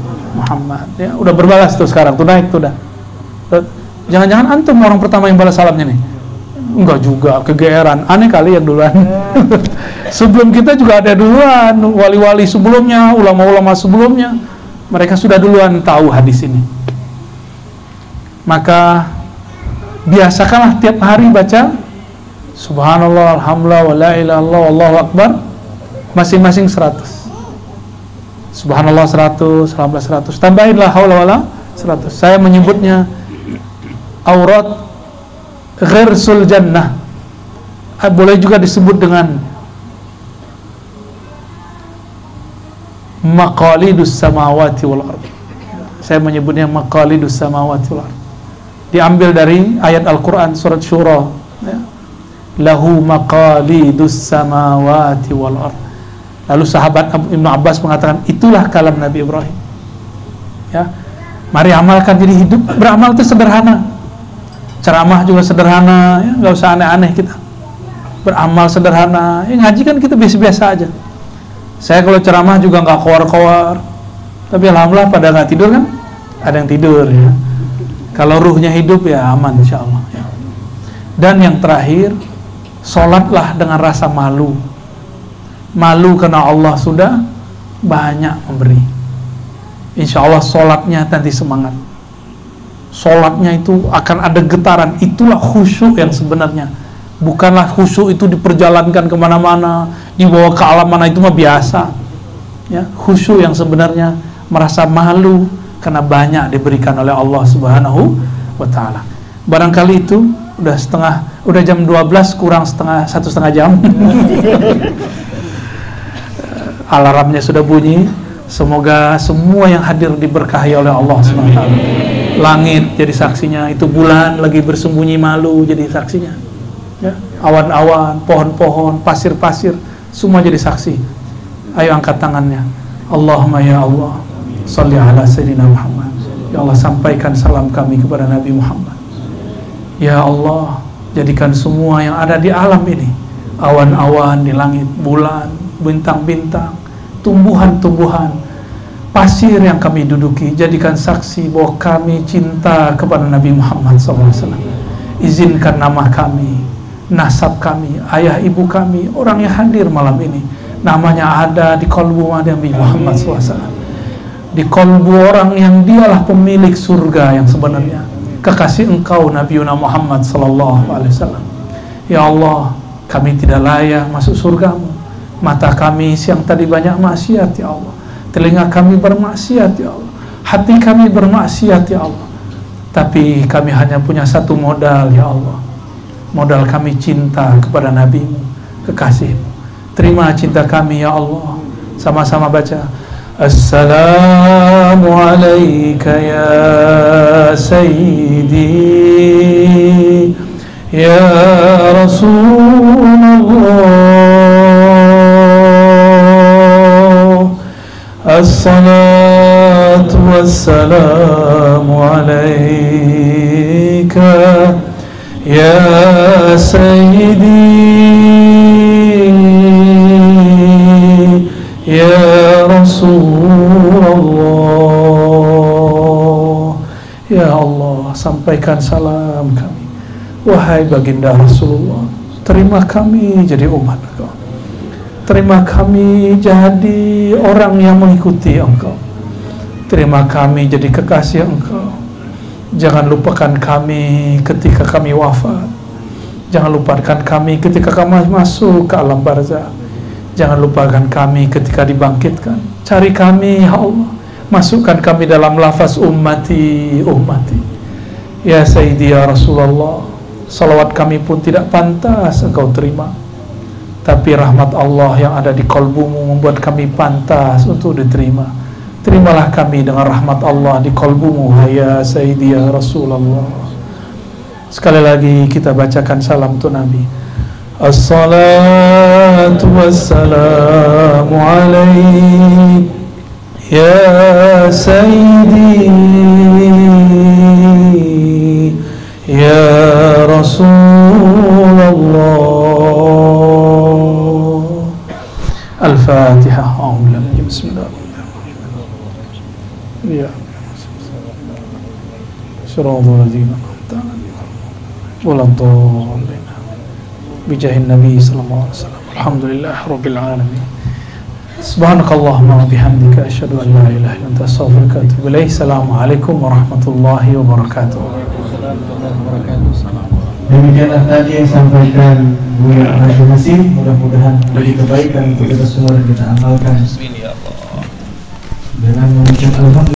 Speaker 1: Ya, udah berbalas tuh sekarang, tuh naik tuh dah. Jangan-jangan antum orang pertama yang balas salamnya nih? Enggak juga, kegeeran. Aneh kali yang duluan. Sebelum kita juga ada duluan, wali-wali sebelumnya, ulama-ulama sebelumnya. Mereka sudah duluan tahu hadis ini. Maka biasakanlah tiap hari baca subhanallah, alhamdulillah, wa la ilaha illallah, wallahu akbar, masing-masing 100. Subhanallah 100, alhamdulillah 100, tambahin la haula wala 100. Saya menyebutnya aurat ghirsul jannah. Boleh juga disebut dengan maqalidus samawati wal ardh. Saya menyebutnya maqalidus samawati wal ardh. Diambil dari ayat Al-Quran surat Syura, ya. Lahu maqalidus samawati wal ardh. Lalu sahabat Ibnu Abbas mengatakan itulah kalam Nabi Ibrahim. Ya, mari amalkan. Jadi hidup beramal itu sederhana. Ceramah juga sederhana, ya, nggak usah aneh-aneh kita. Beramal sederhana. Ya, ngaji kan kita biasa-biasa aja. Saya kalau ceramah juga nggak kowar-kowar. Tapi alhamdulillah pada nggak tidur kan? Ada yang tidur ya. Kalau ruhnya hidup ya aman insya Allah. Ya. Dan yang terakhir, sholatlah dengan rasa malu. Malu karena Allah sudah banyak memberi. Insya Allah sholatnya nanti semangat. Sholatnya itu akan ada getaran. Itulah khusyuk yang sebenarnya. Bukanlah khusyuk itu diperjalankan kemana-mana, dibawa ke alam mana, itu mah biasa. Ya, khusyuk yang sebenarnya merasa malu karena banyak diberikan oleh Allah Subhanahu wa Ta'ala. Barangkali itu udah jam 12 kurang satu setengah jam. Alarmnya sudah bunyi. Semoga semua yang hadir diberkahi oleh Allah Subhanahu wa Ta'ala. Langit jadi saksinya, itu bulan lagi bersembunyi malu jadi saksinya. Ya, awan-awan, pohon-pohon, pasir-pasir, semua jadi saksi. Ayo angkat tangannya. Allahumma ya Allah, sholli ala sayyidina Muhammad. Ya Allah, sampaikan salam kami kepada Nabi Muhammad. Ya Allah, jadikan semua yang ada di alam ini, awan-awan di langit, bulan, bintang-bintang, tumbuhan-tumbuhan, pasir yang kami duduki, jadikan saksi bahwa kami cinta kepada Nabi Muhammad SAW. Izinkan nama kami, nasab kami, ayah ibu kami, orang yang hadir malam ini, namanya ada di kolbu Nabi Muhammad SAW, di kolbu orang yang dialah pemilik surga yang sebenarnya, kekasih engkau Nabi Muhammad SAW. Ya Allah, kami tidak layak masuk surgamu. Mata kami siang tadi banyak maksiat ya Allah, telinga kami bermaksiat ya Allah, hati kami bermaksiat ya Allah. Tapi kami hanya punya satu modal ya Allah, modal kami cinta kepada Nabi-Mu, kekasih-Mu. Terima cinta kami ya Allah. Sama-sama baca. Assalamu alayka ya Sayyidi ya Rasulullah. Assalatu wassalamu alayka ya Sayyidi ya Rasulullah. Ya Allah, sampaikan salam kami, wahai baginda Rasulullah. Terima kami jadi umat Engkau, terima kami jadi orang yang mengikuti Engkau, terima kami jadi kekasih Engkau. Jangan lupakan kami ketika kami wafat. Jangan lupakan kami ketika kami masuk ke alam barzakh. Jangan lupakan kami ketika dibangkitkan. Cari kami ya Allah, masukkan kami dalam lafaz ummati, ummati. Ya Sayyidi ya Rasulullah. Salawat kami pun tidak pantas Engkau terima, tapi rahmat Allah yang ada di kolbumu membuat kami pantas untuk diterima. Terimalah kami dengan rahmat Allah di kolbumu, ya Sayyidi ya Rasulullah. Sekali lagi kita bacakan salam tu Nabi. Assalatu wassalamu alaik ya Sayyidi ya Rasulullah. Al-Fatihah. Bismillahirrahmanirrahim. Ya Surahul Ladina Waladhalin Bijahin Nabi Sallallahu Alaihi Wasallam. Alhamdulillah Rabbil Alamin. Subhanakallahumma wa bihamdika asyhadu an la ilaha illa anta astaghfiruka wa atubu ilaik. Assalamualaikum warahmatullahi wabarakatuh.
Speaker 3: Demikianlah tadi yang disampaikan Buya Haji Hasim. Mudah-mudahan menjadi kebaikan untuk kita semua dan kita amalkan dengan mengucapkan alhamdulillah.